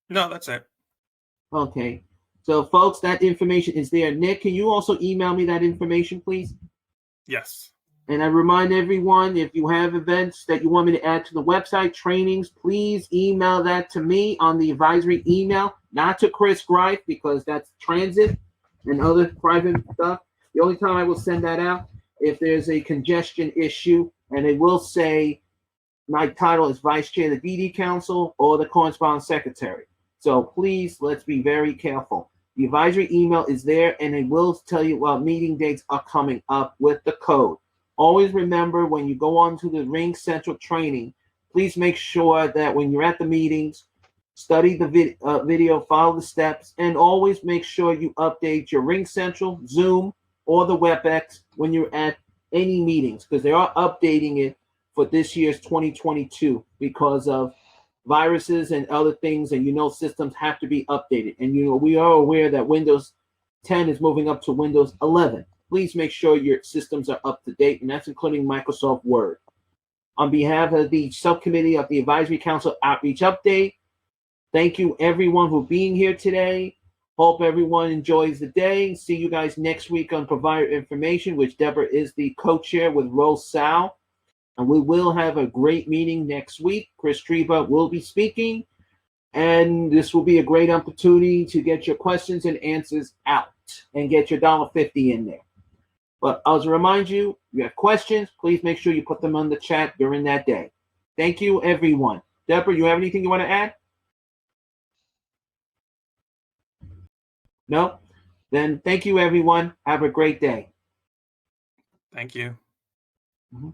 No, that's it. Okay. So, folks, that information is there. Nick, can you also email me that information, please? Yes. And I remind everyone, if you have events that you want me to add to the website, trainings, please email that to me on the advisory email, not to Chris Greif, because that's transit and other private stuff. The only time I will send that out if there's a congestion issue, and it will say my title is Vice Chair of the DD Council or the Correspondent Secretary. So please, let's be very careful. The advisory email is there, and it will tell you what meeting dates are coming up with the code. Always remember, when you go on to the Ring Central training, please make sure that when you're at the meetings, study the video, follow the steps, and always make sure you update your Ring Central, Zoom, or the WebEx when you're at any meetings, because they are updating it for this year's 2022 because of viruses and other things, and systems have to be updated. And we are aware that Windows 10 is moving up to Windows 11. Please make sure your systems are up to date, and that's including Microsoft Word. On behalf of the subcommittee of the Advisory Council Outreach Update, thank you everyone for being here today. Hope everyone enjoys the day. See you guys next week on Provider Information, which Deborah is the co-chair with Rose Sal. And we will have a great meeting next week. Chris Treba will be speaking. And this will be a great opportunity to get your questions and answers out and get your $1.50 in there. But as a reminder, if you have questions, please make sure you put them on the chat during that day. Thank you, everyone. Deborah, you have anything you want to add? No? Then thank you, everyone. Have a great day. Thank you. Mm-hmm.